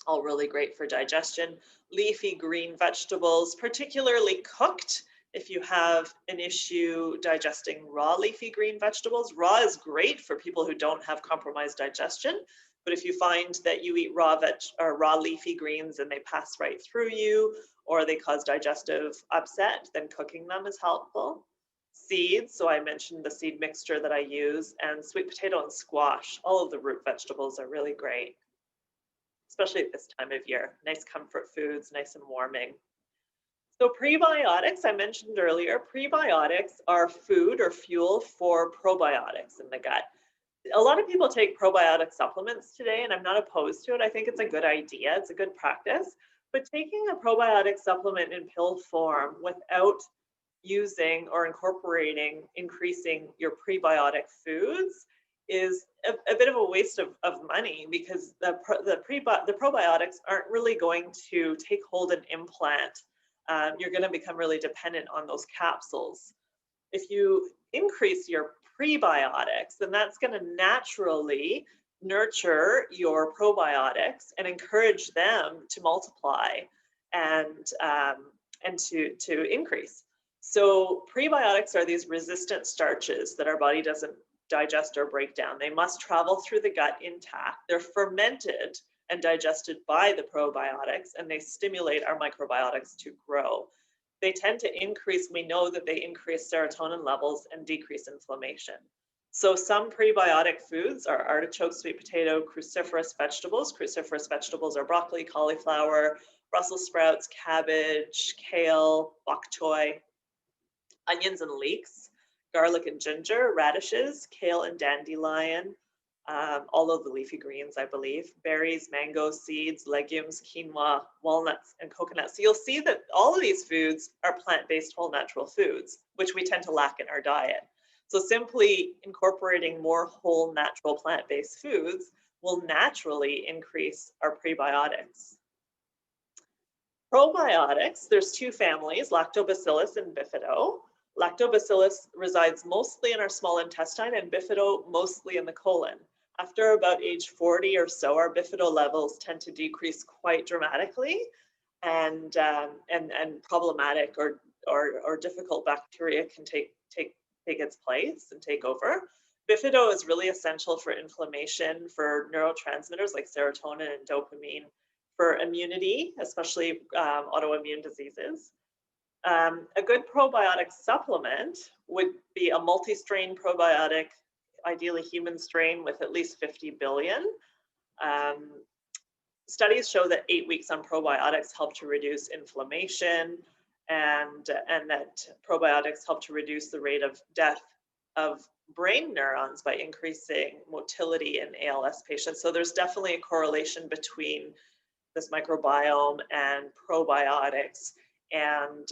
all really great for digestion. Leafy green vegetables, particularly cooked. If you have an issue digesting raw leafy green vegetables, raw is great for people who don't have compromised digestion. But if you find that you eat raw leafy greens and they pass right through you, or they cause digestive upset, then cooking them is helpful. Seeds, so I mentioned the seed mixture that I use, and sweet potato and squash. All of the root vegetables are really great, especially at this time of year. Nice comfort foods, nice and warming. So prebiotics, I mentioned earlier, prebiotics are food or fuel for probiotics in the gut. A lot of people take probiotic supplements today, and I'm not opposed to it. I think it's a good idea. It's a good practice. But taking a probiotic supplement in pill form without using or incorporating increasing your prebiotic foods is a bit of a waste of money, because the probiotics aren't really going to take hold and implant. You're going to become really dependent on those capsules. If you increase your prebiotics, then that's going to naturally nurture your probiotics and encourage them to multiply and to increase. So prebiotics are these resistant starches that our body doesn't digest or break down. They must travel through the gut intact. They're fermented and digested by the probiotics, and they stimulate our microbiotics to grow. They tend to increase, we know that they increase serotonin levels and decrease inflammation. So some prebiotic foods are artichoke, sweet potato, cruciferous vegetables. Cruciferous vegetables are broccoli, cauliflower, Brussels sprouts, cabbage, kale, bok choy, onions and leeks, garlic and ginger, radishes, kale and dandelion, all of the leafy greens, I believe, berries, mango, seeds, legumes, quinoa, walnuts, and coconuts. So you'll see that all of these foods are plant-based whole natural foods, which we tend to lack in our diet. So simply incorporating more whole natural plant-based foods will naturally increase our prebiotics. Probiotics, there's two families, Lactobacillus and Bifido. Lactobacillus resides mostly in our small intestine and Bifido mostly in the colon. After about age 40 or so, our Bifido levels tend to decrease quite dramatically, and problematic or difficult bacteria can take its place and take over. Bifido is really essential for inflammation, for neurotransmitters like serotonin and dopamine, for immunity, especially autoimmune diseases. A good probiotic supplement would be a multi-strain probiotic, ideally human strain with at least 50 billion. Studies show that 8 weeks on probiotics help to reduce inflammation, and that probiotics help to reduce the rate of death of brain neurons by increasing motility in ALS patients. So there's definitely a correlation between this microbiome and probiotics and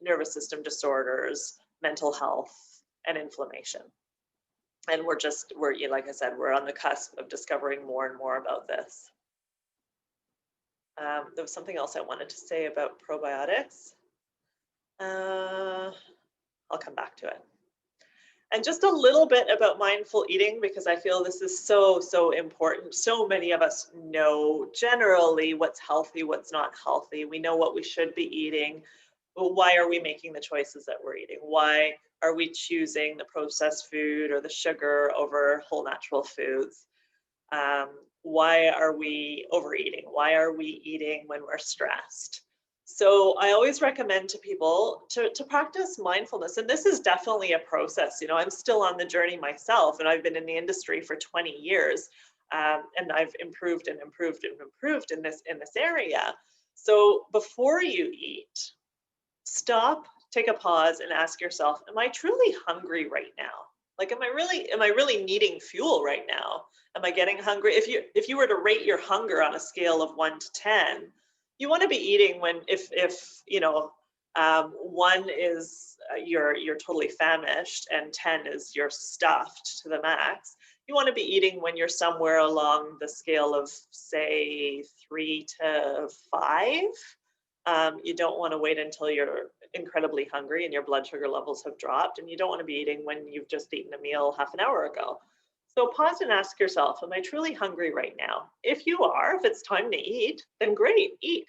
nervous system disorders, mental health, and inflammation. And we're like I said, we're on the cusp of discovering more and more about this. There was something else I wanted to say about probiotics. I'll come back to it. And just a little bit about mindful eating, because I feel this is so important. So many of us know generally what's healthy, what's not healthy. We know what we should be eating, why are we making the choices that we're eating? Why are we choosing the processed food or the sugar over whole natural foods? Um, why are we overeating? Why are we eating when we're stressed? So I always recommend to people to practice mindfulness. And this is definitely a process. You know, I'm still on the journey myself, and I've been in the industry for 20 years. And I've improved and improved and improved in this area. So before you eat, stop, take a pause, and ask yourself, am I truly hungry right now? Like, am I really needing fuel right now? Am I getting hungry? If you were to rate your hunger on a scale of 1 to 10, you want to be eating when, if you know, 1 is you're totally famished, and 10 is you're stuffed to the max. You want to be eating when you're somewhere along the scale of, say, 3 to 5. You don't want to wait until you're incredibly hungry and your blood sugar levels have dropped, and you don't want to be eating when you've just eaten a meal half an hour ago. So pause and ask yourself, am I truly hungry right now? If you are, if it's time to eat, then great, eat.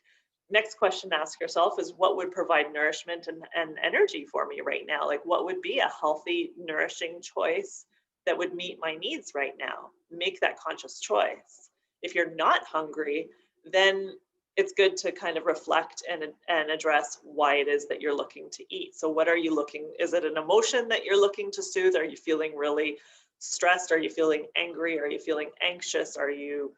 Next question to ask yourself is, what would provide nourishment and energy for me right now? Like, what would be a healthy, nourishing choice that would meet my needs right now? Make that conscious choice. If you're not hungry, then it's good to kind of reflect and address why it is that you're looking to eat. So what are you looking, is it an emotion that you're looking to soothe? Are you feeling really stressed? Are you feeling angry? Are you feeling anxious? Are you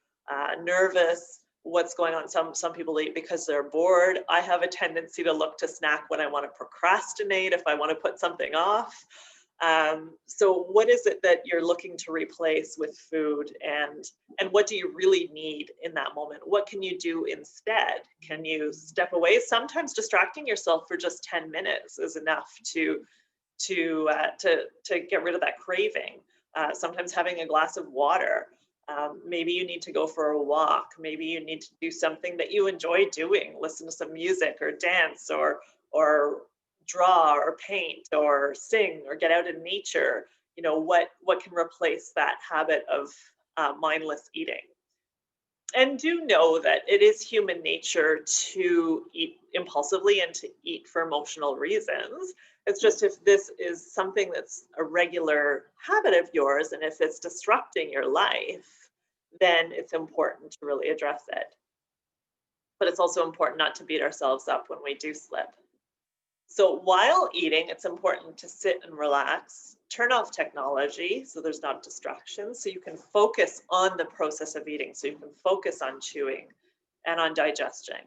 nervous? What's going on? Some people eat because they're bored. I have a tendency to look to snack when I want to procrastinate, if I want to put something off. So what is it that you're looking to replace with food, and what do you really need in that moment? What can you do instead? Can you step away? Sometimes distracting yourself for just 10 minutes is enough to get rid of that craving. Sometimes having a glass of water. Maybe you need to go for a walk. Maybe you need to do something that you enjoy doing. Listen to some music or dance or draw or paint or sing or get out in nature. You know, what can replace that habit of mindless eating? And do know that it is human nature to eat impulsively and to eat for emotional reasons. It's just, if this is something that's a regular habit of yours and if it's disrupting your life, then it's important to really address it. But it's also important not to beat ourselves up when we do slip. So while eating, it's important to sit and relax, turn off technology so there's not distractions, so you can focus on the process of eating, so you can focus on chewing and on digesting.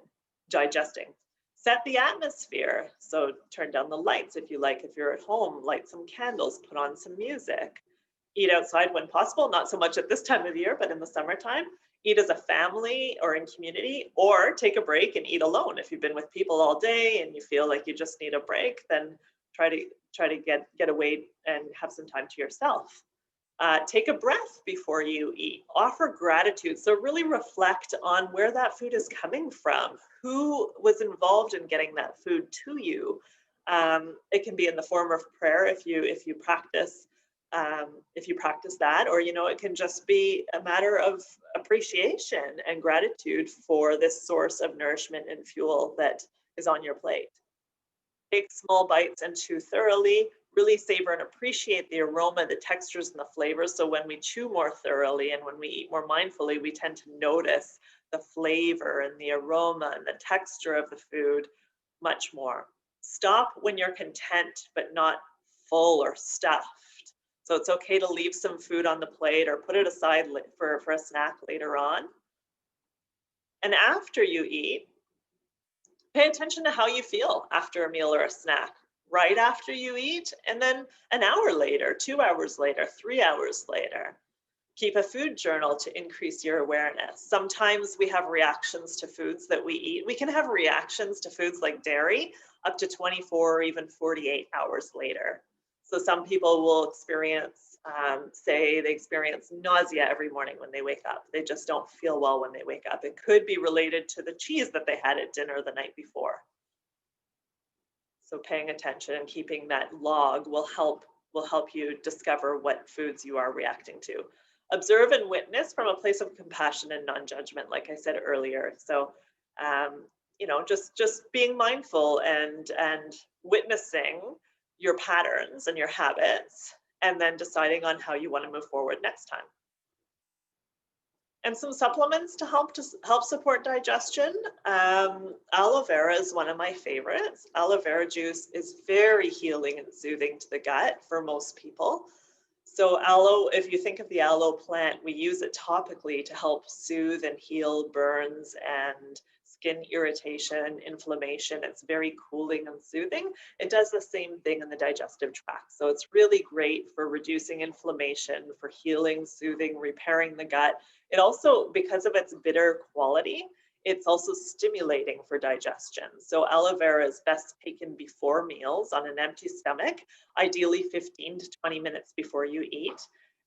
Set the atmosphere, so turn down the lights if you like. If you're at home, light some candles, put on some music. Eat outside when possible, not so much at this time of year, but in the summertime. Eat as a family or in community, or take a break and eat alone. If you've been with people all day and you feel like you just need a break, then try to get away and have some time to yourself. Take a breath before you eat. Offer gratitude. So really reflect on where that food is coming from. Who was involved in getting that food to you? It can be in the form of prayer if you practice that, or it can just be a matter of appreciation and gratitude for this source of nourishment and fuel that is on your plate. Take small bites and chew thoroughly. Really savor and appreciate the aroma, the textures, and the flavors. So when we chew more thoroughly and when we eat more mindfully, we tend to notice the flavor and the aroma and the texture of the food much more. Stop when you're content but not full or stuffed. So it's okay to leave some food on the plate or put it aside for a snack later on. And after you eat, pay attention to how you feel after a meal or a snack. Right after you eat, and then an hour later, 2 hours later, 3 hours later. Keep a food journal to increase your awareness. Sometimes we have reactions to foods that we eat. We can have reactions to foods like dairy up to 24 or even 48 hours later. So some people will experience, say they experience nausea every morning when they wake up. They just don't feel well when they wake up. It could be related to the cheese that they had at dinner the night before. So paying attention and keeping that log will help you discover what foods you are reacting to. Observe and witness from a place of compassion and non-judgment, like I said earlier. So just being mindful and witnessing your patterns and your habits, and then deciding on how you want to move forward next time. And some supplements to help support digestion. Aloe vera is one of my favorites. Aloe vera juice is very healing and soothing to the gut for most people. So aloe, if you think of the aloe plant, we use it topically to help soothe and heal burns and skin irritation, inflammation. It's very cooling and soothing. It does the same thing in the digestive tract. So it's really great for reducing inflammation, for healing, soothing, repairing the gut. It also, because of its bitter quality, it's also stimulating for digestion. So aloe vera is best taken before meals on an empty stomach, ideally 15 to 20 minutes before you eat.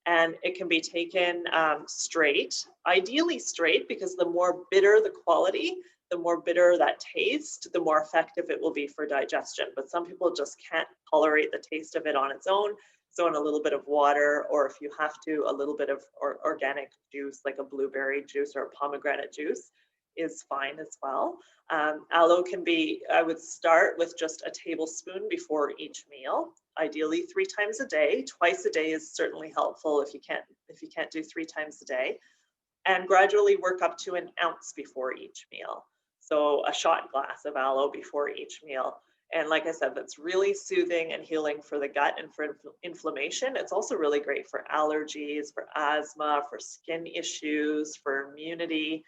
And it can be taken straight, ideally straight, because the more bitter the quality, the more bitter that taste, the more effective it will be for digestion. But some people just can't tolerate the taste of it on its own. So in a little bit of water, or if you have to, a little bit of organic juice, like a blueberry juice or a pomegranate juice, is fine as well. Aloe can be, I would start with just a tablespoon before each meal, ideally 3 times a day. Twice a day is certainly helpful if you can't do 3 times a day, and gradually work up to an ounce before each meal. So a shot glass of aloe before each meal. And like I said, that's really soothing and healing for the gut and for inflammation. It's also really great for allergies, for asthma, for skin issues, for immunity.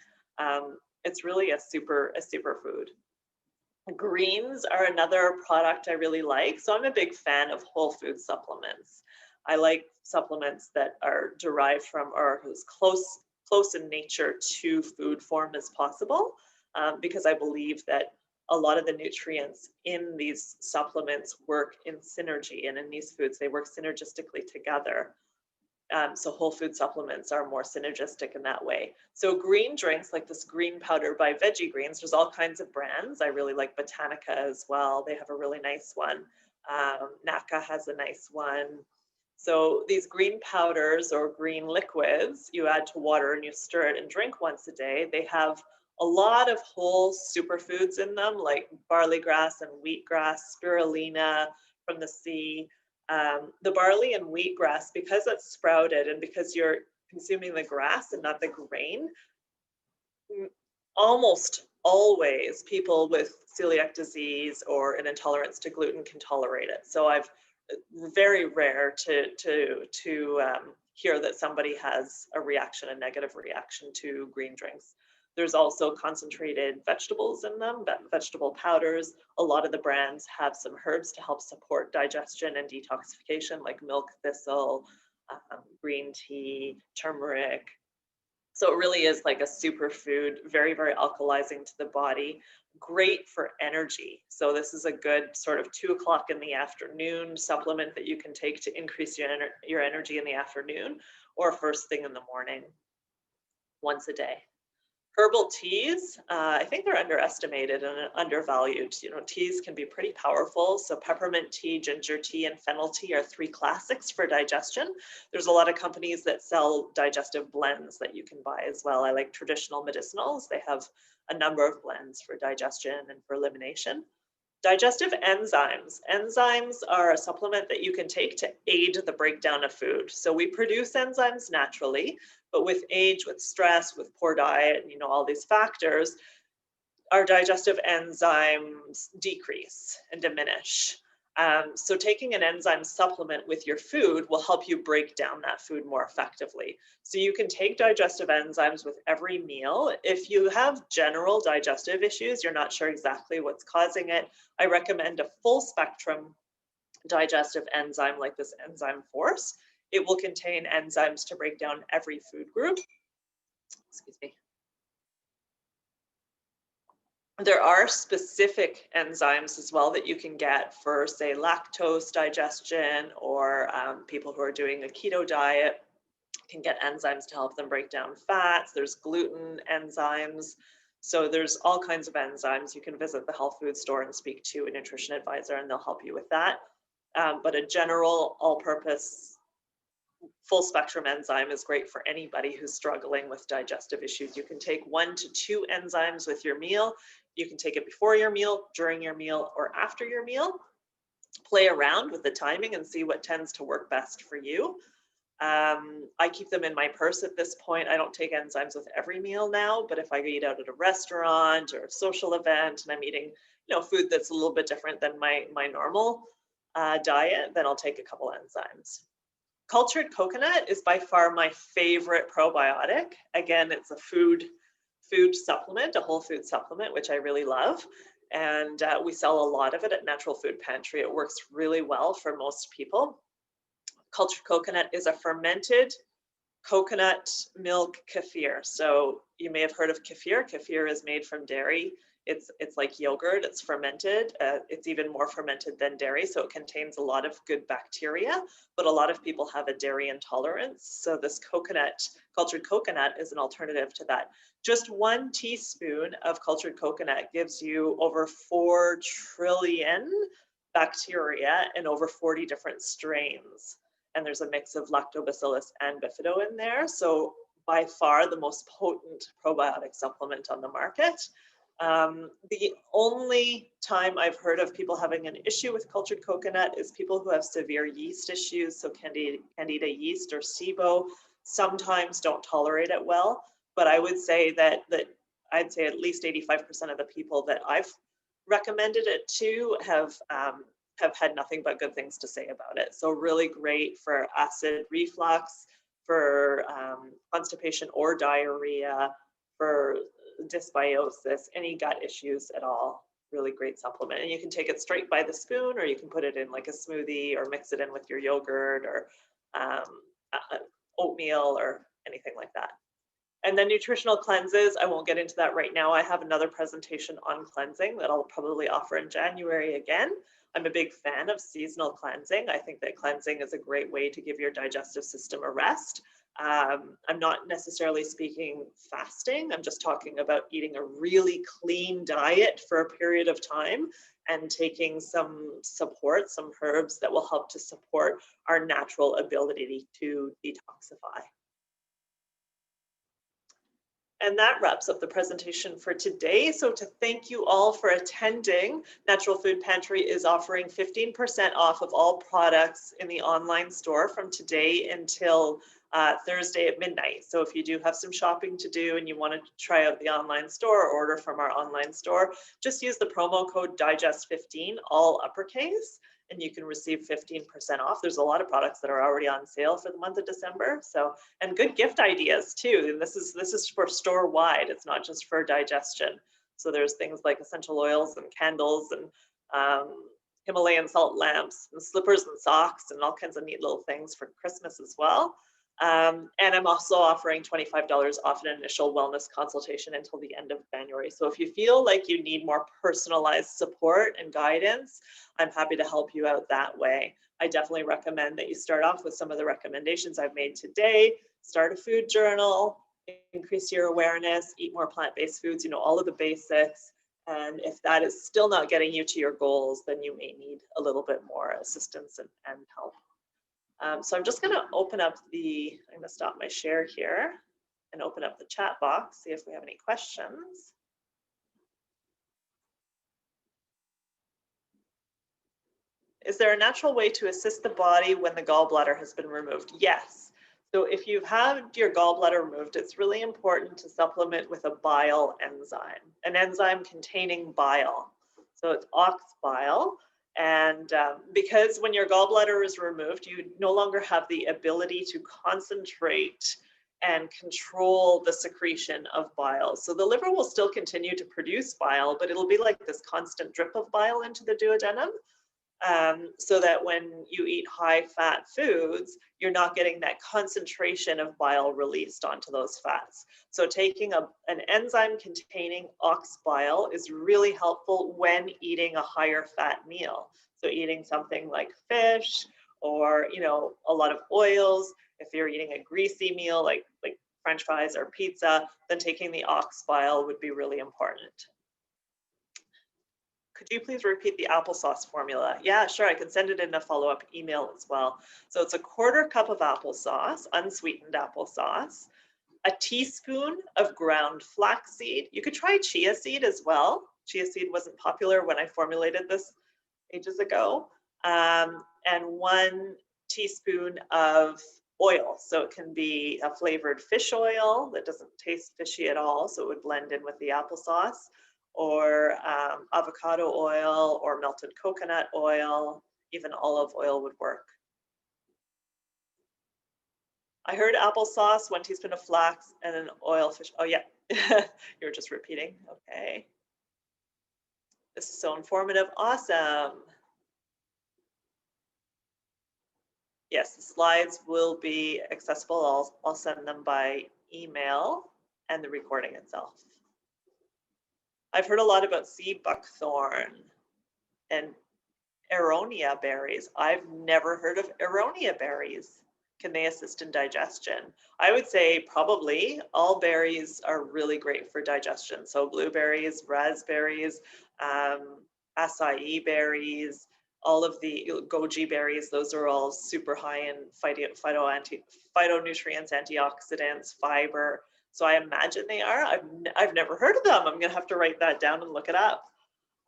It's really a superfood. Greens are another product I really like. So I'm a big fan of whole food supplements. I like supplements that are derived from or as close in nature to food form as possible, because I believe that a lot of the nutrients in these supplements work in synergy, and in these foods they work synergistically together. So whole food supplements are more synergistic in that way. So green drinks like this green powder by Veggie Greens, there's all kinds of brands. I really like Botanica as well. They have a really nice one. Naka has a nice one. So these green powders or green liquids, you add to water and you stir it and drink once a day. They have a lot of whole superfoods in them, like barley grass and wheatgrass, spirulina from the sea. The barley and wheatgrass, because it's sprouted and because you're consuming the grass and not the grain, almost always people with celiac disease or an intolerance to gluten can tolerate it. So I've very rare to hear that somebody has a negative reaction to green drinks. There's also concentrated vegetables in them, vegetable powders. A lot of the brands have some herbs to help support digestion and detoxification, like milk thistle, green tea, turmeric. So it really is like a superfood, very, very alkalizing to the body, great for energy. So this is a good sort of 2 o'clock in the afternoon supplement that you can take to increase your energy in the afternoon, or first thing in the morning, once a day. Herbal teas, I think they're underestimated and undervalued. Teas can be pretty powerful. So peppermint tea, ginger tea, and fennel tea are 3 classics for digestion. There's a lot of companies that sell digestive blends that you can buy as well. I like Traditional Medicinals. They have a number of blends for digestion and for elimination. Digestive enzymes. Enzymes are a supplement that you can take to aid the breakdown of food. So we produce enzymes naturally, but with age, with stress, with poor diet, all these factors, our digestive enzymes decrease and diminish. So taking an enzyme supplement with your food will help you break down that food more effectively. So you can take digestive enzymes with every meal. If you have general digestive issues, you're not sure exactly what's causing it, I recommend a full spectrum digestive enzyme like this Enzyme Force. It will contain enzymes to break down every food group. Excuse me. There are specific enzymes as well that you can get for, say, lactose digestion, or people who are doing a keto diet can get enzymes to help them break down fats. There's gluten enzymes. So there's all kinds of enzymes. You can visit the health food store and speak to a nutrition advisor and they'll help you with that. But a general all-purpose full spectrum enzyme is great for anybody who's struggling with digestive issues. You can take 1 to 2 enzymes with your meal. You can take it before your meal, during your meal, or after your meal. Play around with the timing and see what tends to work best for you. I keep them in my purse at this point. I don't take enzymes with every meal now, but if I eat out at a restaurant or a social event and I'm eating, food that's a little bit different than my normal diet, then I'll take a couple enzymes. Cultured coconut is by far my favorite probiotic. Again, it's a food supplement, a whole food supplement, which I really love. And we sell a lot of it at Natural Food Pantry. It works really well for most people. Cultured coconut is a fermented coconut milk kefir. So you may have heard of kefir. Kefir is made from dairy. It's like yogurt. It's fermented. It's even more fermented than dairy. So it contains a lot of good bacteria, but a lot of people have a dairy intolerance. So this cultured coconut is an alternative to that. Just 1 teaspoon of cultured coconut gives you over 4 trillion bacteria and over 40 different strains. And there's a mix of lactobacillus and bifido in there. So by far the most potent probiotic supplement on the market. The only time I've heard of people having an issue with cultured coconut is people who have severe yeast issues. So candida yeast or SIBO sometimes don't tolerate it well. But I would say that I'd say at least 85% of the people that I've recommended it to have had nothing but good things to say about it. So really great for acid reflux, for constipation or diarrhea, for dysbiosis, any gut issues at all. Really great supplement. And you can take it straight by the spoon, or you can put it in like a smoothie or mix it in with your yogurt or oatmeal or anything like that. And then nutritional cleanses, I won't get into that right now. I have another presentation on cleansing that I'll probably offer in January again. I'm a big fan of seasonal cleansing. I think that cleansing is a great way to give your digestive system a rest. I'm not necessarily speaking fasting. I'm just talking about eating a really clean diet for a period of time and taking some support, some herbs that will help to support our natural ability to detoxify. And that wraps up the presentation for today. So to thank you all for attending, Natural Food Pantry is offering 15% off of all products in the online store from today until Thursday at midnight. So if you do have some shopping to do and you want to try out the online store or order from our online store, just use the promo code DIGEST15, all uppercase, and you can receive 15% off. There's a lot of products that are already on sale for the month of December. So, and good gift ideas too. And this is for store wide. It's not just for digestion. So there's things like essential oils and candles and Himalayan salt lamps and slippers and socks and all kinds of neat little things for Christmas as well. And I'm also offering $25 off an initial wellness consultation until the end of January. So if you feel like you need more personalized support and guidance, I'm happy to help you out that way. I definitely recommend that you start off with some of the recommendations I've made today. Start a food journal, increase your awareness, eat more plant-based foods, all of the basics. And if that is still not getting you to your goals, then you may need a little bit more assistance and help. So I'm just going to open up I'm going to stop my share here and open up the chat box, see if we have any questions. Is there a natural way to assist the body when the gallbladder has been removed? Yes. So if you've had your gallbladder removed, it's really important to supplement with a bile enzyme, an enzyme containing bile. So it's ox bile. And because when your gallbladder is removed, you no longer have the ability to concentrate and control the secretion of bile. So the liver will still continue to produce bile, but it'll be like this constant drip of bile into the duodenum. So that when you eat high-fat foods, you're not getting that concentration of bile released onto those fats. So taking an enzyme containing ox bile is really helpful when eating a higher fat meal. So eating something like fish or, a lot of oils. If you're eating a greasy meal like French fries or pizza, then taking the ox bile would be really important. Could you please repeat the applesauce formula? Yeah, sure. I can send it in a follow-up email as well. So it's a 1/4 cup of applesauce, unsweetened applesauce, a teaspoon of ground flaxseed. You could try chia seed as well. Chia seed wasn't popular when I formulated this ages ago. And 1 teaspoon of oil. So it can be a flavored fish oil that doesn't taste fishy at all, so it would blend in with the applesauce, or avocado oil or melted coconut oil, even olive oil would work. I heard applesauce, 1 teaspoon of flax, and an oil fish. Oh yeah, you were just repeating. Okay. This is so informative. Awesome. Yes, the slides will be accessible. I'll send them by email and the recording itself. I've heard a lot about sea buckthorn and aronia berries. I've never heard of aronia berries. Can they assist in digestion? I would say probably. All berries are really great for digestion. So blueberries, raspberries, acai berries, all of the goji berries, those are all super high in phytonutrients, antioxidants, fiber. So I imagine they are. I've never heard of them. I'm going to have to write that down and look it up.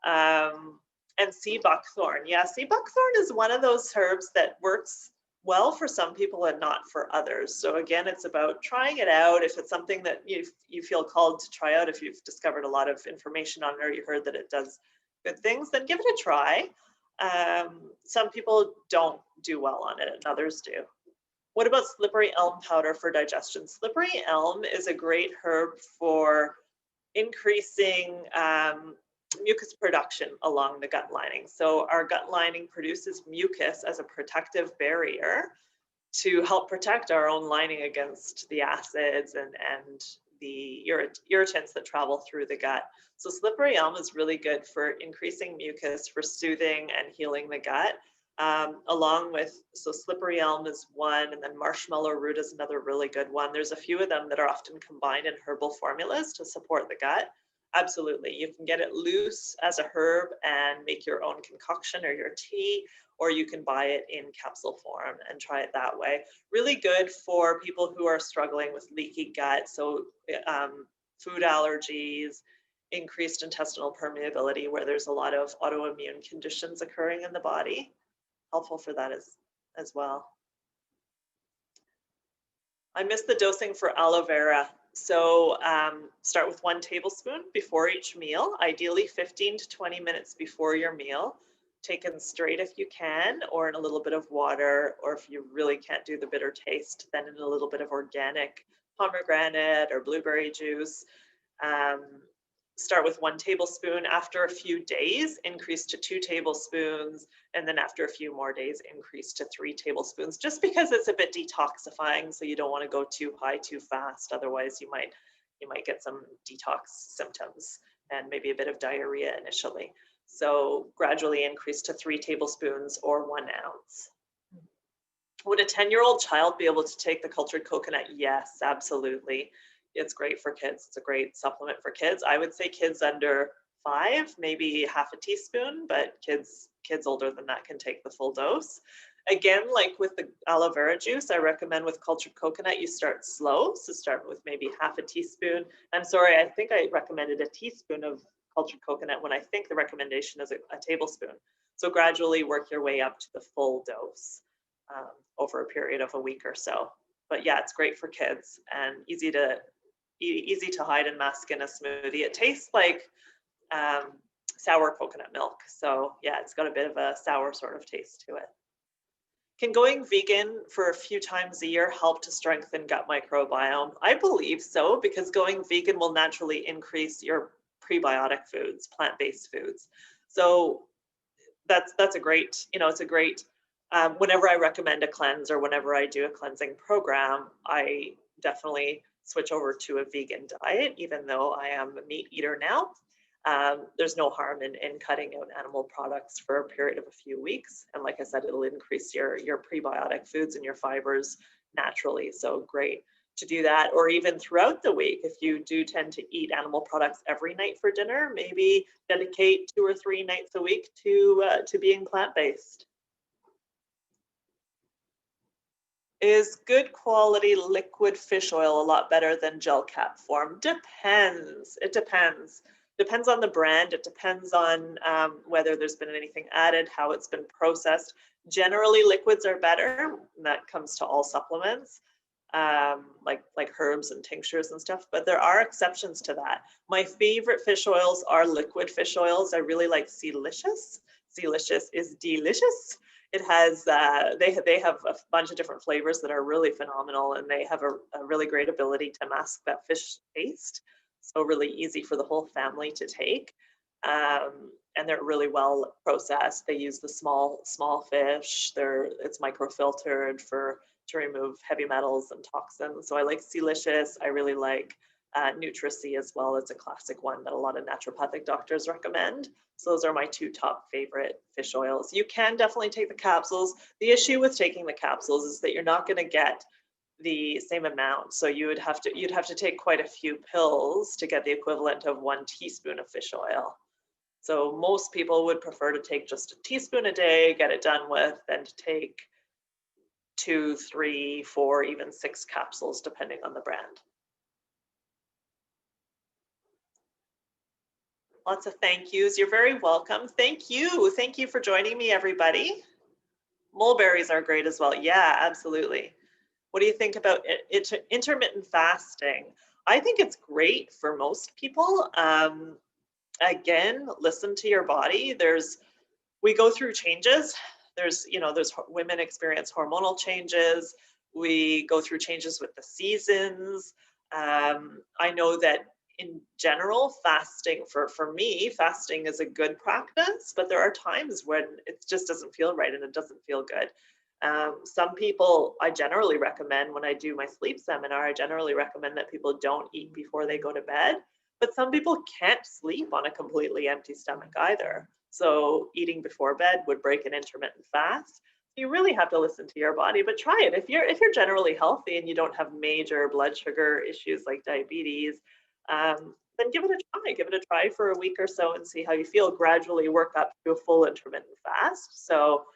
And sea buckthorn. Yeah, sea buckthorn is one of those herbs that works well for some people and not for others. So again, it's about trying it out. If it's something that you feel called to try out, if you've discovered a lot of information on it or you heard that it does good things, then give it a try. Some people don't do well on it and others do. What about slippery elm powder for digestion? Slippery elm is a great herb for increasing mucus production along the gut lining. So our gut lining produces mucus as a protective barrier to help protect our own lining against the acids and the irritants that travel through the gut. So slippery elm is really good for increasing mucus, for soothing and healing the gut. Along with, so slippery elm is one, and then marshmallow root is another really good one. There's a few of them that are often combined in herbal formulas to support the gut. Absolutely, you can get it loose as a herb and make your own concoction or your tea, or you can buy it in capsule form and try it that way. Really good for people who are struggling with leaky gut, so food allergies, increased intestinal permeability, where there's a lot of autoimmune conditions occurring in the body. Helpful for that as well. I missed the dosing for aloe vera. So start with 1 tablespoon before each meal, ideally 15 to 20 minutes before your meal, taken straight if you can, or in a little bit of water, or if you really can't do the bitter taste, then in a little bit of organic pomegranate or blueberry juice. Start with 1 tablespoon. After a few days, increase to 2 tablespoons. And then after a few more days, increase to 3 tablespoons, just because it's a bit detoxifying. So you don't want to go too high too fast. Otherwise, you might get some detox symptoms and maybe a bit of diarrhea initially. So gradually increase to 3 tablespoons or 1 ounce. Would a 10-year-old child be able to take the cultured coconut? Yes, absolutely. It's great for kids. It's a great supplement for kids. I would say kids under 5, maybe half a teaspoon, but kids older than that can take the full dose. Again, like with the aloe vera juice, I recommend with cultured coconut, you start slow. So start with maybe half a teaspoon. I'm sorry, I think I recommended a teaspoon of cultured coconut when I think the recommendation is a tablespoon. So gradually work your way up to the full dose over a period of a week or so. But yeah, it's great for kids and easy to hide and mask in a smoothie. It tastes like sour coconut milk. So yeah, it's got a bit of a sour sort of taste to it. Can going vegan for a few times a year help to strengthen gut microbiome? I believe so, because going vegan will naturally increase your prebiotic foods, plant-based foods. So that's a great, it's a great, whenever I recommend a cleanse or whenever I do a cleansing program, I definitely switch over to a vegan diet, even though I am a meat eater now. There's no harm in cutting out animal products for a period of a few weeks. And like I said, it'll increase your prebiotic foods and your fibers naturally. So great to do that. Or even throughout the week, if you do tend to eat animal products every night for dinner, maybe dedicate 2 or 3 nights a week to being plant-based. Is good quality liquid fish oil a lot better than gel cap form? Depends. It depends. Depends on the brand. It depends on whether there's been anything added, how it's been processed. Generally, liquids are better. And that comes to all supplements, like herbs and tinctures and stuff. But there are exceptions to that. My favorite fish oils are liquid fish oils. I really like Sealicious. Sealicious is delicious. It has they have a bunch of different flavors that are really phenomenal, and they have a really great ability to mask that fish taste. So really easy for the whole family to take. And they're really well processed. They use the small fish. It's microfiltered to remove heavy metals and toxins. So I like Sealicious. I really like Nutricy as well. It's a classic one that a lot of naturopathic doctors recommend. So those are my two top favorite fish oils. You can definitely take the capsules. The issue with taking the capsules is that you're not going to get the same amount. So you'd have to take quite a few pills to get the equivalent of 1 teaspoon of fish oil. So most people would prefer to take just a teaspoon a day, get it done with, than to take 2, 3, 4, even 6 capsules, depending on the brand. Lots of thank yous. You're very welcome. Thank you. Thank you for joining me, everybody. Mulberries are great as well. Yeah, absolutely. What do you think about intermittent fasting? I think it's great for most people. Again, listen to your body. We go through changes. There's women experience hormonal changes. We go through changes with the seasons. I know that in general, fasting for me, fasting is a good practice, but there are times when it just doesn't feel right and it doesn't feel good. Some people, I generally recommend when I do my sleep seminar, I generally recommend that people don't eat before they go to bed, but some people can't sleep on a completely empty stomach either. So eating before bed would break an intermittent fast. You really have to listen to your body, but try it. If you're generally healthy and you don't have major blood sugar issues like diabetes, then give it a try. Give it a try for a week or so and see how you feel. Gradually work up to a full intermittent fast. So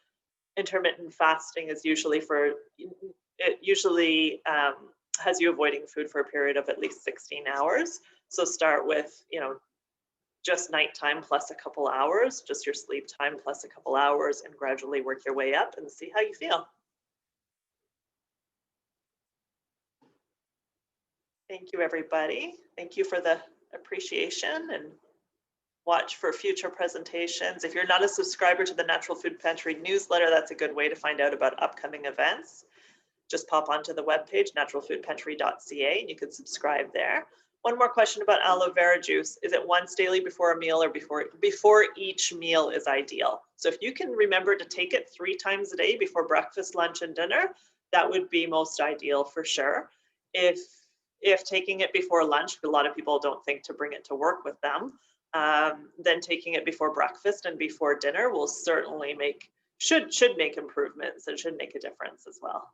intermittent fasting is usually has you avoiding food for a period of at least 16 hours. So start with, just nighttime plus a couple hours, just your sleep time plus a couple hours, and gradually work your way up and see how you feel. Thank you, everybody. Thank you for the appreciation, and watch for future presentations. If you're not a subscriber to the Natural Food Pantry newsletter, that's a good way to find out about upcoming events. Just pop onto the webpage, naturalfoodpantry.ca, and you can subscribe there. One more question about aloe vera juice. Is it once daily before a meal or before each meal is ideal? So if you can remember to take it 3 times a day before breakfast, lunch, and dinner, that would be most ideal for sure. If taking it before lunch, a lot of people don't think to bring it to work with them, then taking it before breakfast and before dinner will certainly should make improvements and should make a difference as well.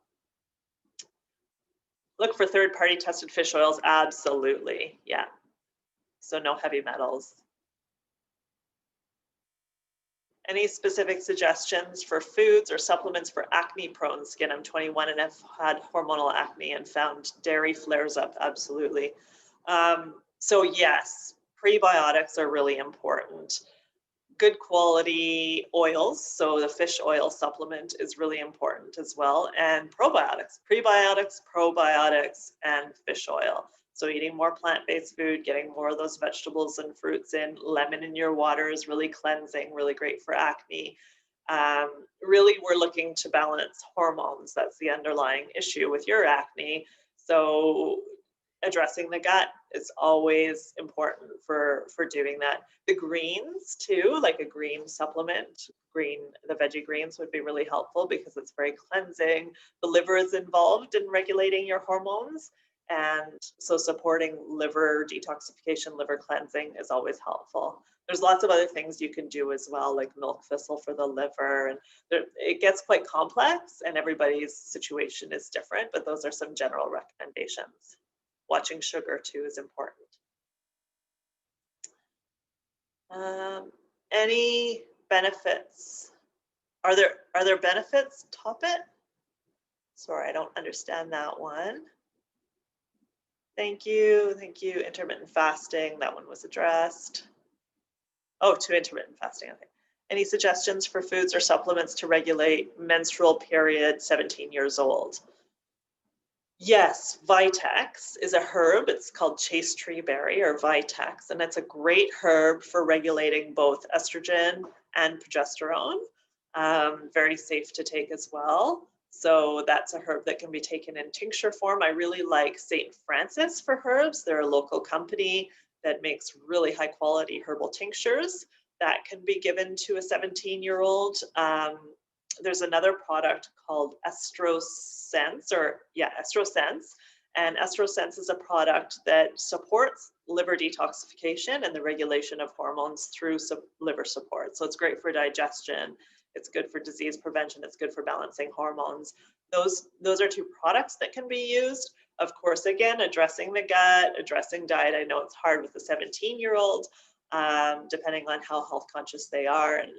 Look for third-party tested fish oils. Absolutely. Yeah. So no heavy metals. Any specific suggestions for foods or supplements for acne-prone skin? I'm 21 and I've had hormonal acne and found dairy flares up. Absolutely. So yes, prebiotics are really important. Good quality oils, so the fish oil supplement is really important as well, and probiotics, prebiotics, probiotics, and fish oil. So eating more plant-based food, getting more of those vegetables and fruits in. Lemon in your water is really cleansing, really great for acne. Really, we're looking to balance hormones. That's the underlying issue with your acne. So addressing the gut is always important for doing that. The greens too, like a green supplement, the veggie greens would be really helpful because it's very cleansing. The liver is involved in regulating your hormones, and so supporting liver detoxification, liver cleansing is always helpful. There's lots of other things you can do as well, like milk thistle for the liver, and it gets quite complex and everybody's situation is different, but those are some general recommendations. Watching sugar too is important. Any benefits? Are there benefits? Top it. Sorry, I don't understand that one. Thank you. Intermittent fasting, that one was addressed. Oh, to intermittent fasting, okay. Any suggestions for foods or supplements to regulate menstrual period 17 years old? Yes, Vitex is a herb. It's called chase tree berry or Vitex, and it's a great herb for regulating both estrogen and progesterone. Very safe to take as well. So that's a herb that can be taken in tincture form. I really like St. Francis for herbs. They're a local company that makes really high quality herbal tinctures that can be given to a 17-year-old. There's another product called EstroSense, EstroSense. And EstroSense is a product that supports liver detoxification and the regulation of hormones through liver support. So it's great for digestion. It's good for disease prevention. It's good for balancing hormones. Those are two products that can be used. Of course, again, addressing the gut, addressing diet. I know it's hard with a 17-year-old, depending on how health conscious they are and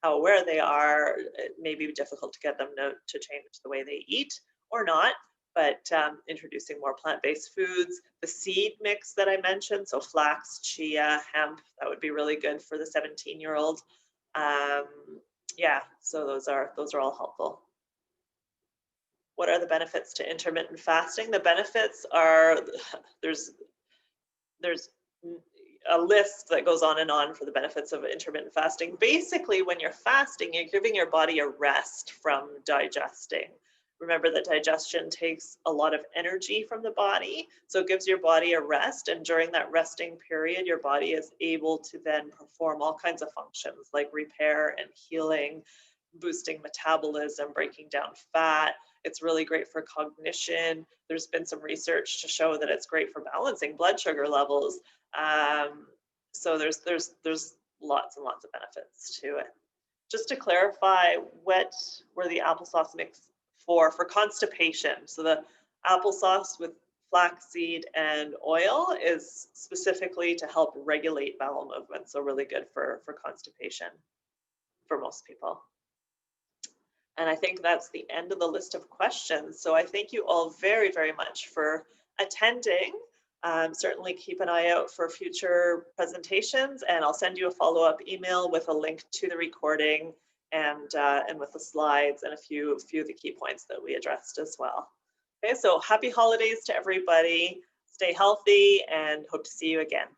how aware they are. It may be difficult to get them to change the way they eat or not, but introducing more plant-based foods. The seed mix that I mentioned, so flax, chia, hemp, that would be really good for the 17-year-old. Yeah, so those are all helpful. What are the benefits to intermittent fasting? The benefits are, there's a list that goes on and on for the benefits of intermittent fasting. Basically, when you're fasting, you're giving your body a rest from digesting. Remember that digestion takes a lot of energy from the body, so it gives your body a rest, and during that resting period, your body is able to then perform all kinds of functions like repair and healing, boosting metabolism, breaking down fat. It's really great for cognition. There's been some research to show that it's great for balancing blood sugar levels. So there's lots and lots of benefits to it. Just to clarify, what were the applesauce mix for constipation? So the applesauce with flaxseed and oil is specifically to help regulate bowel movement. So really good for constipation for most people. And I think that's the end of the list of questions. So I thank you all very, very much for attending. Certainly keep an eye out for future presentations, and I'll send you a follow-up email with a link to the recording and with the slides and a few of the key points that we addressed as well. Okay, so happy holidays to everybody. Stay healthy and hope to see you again.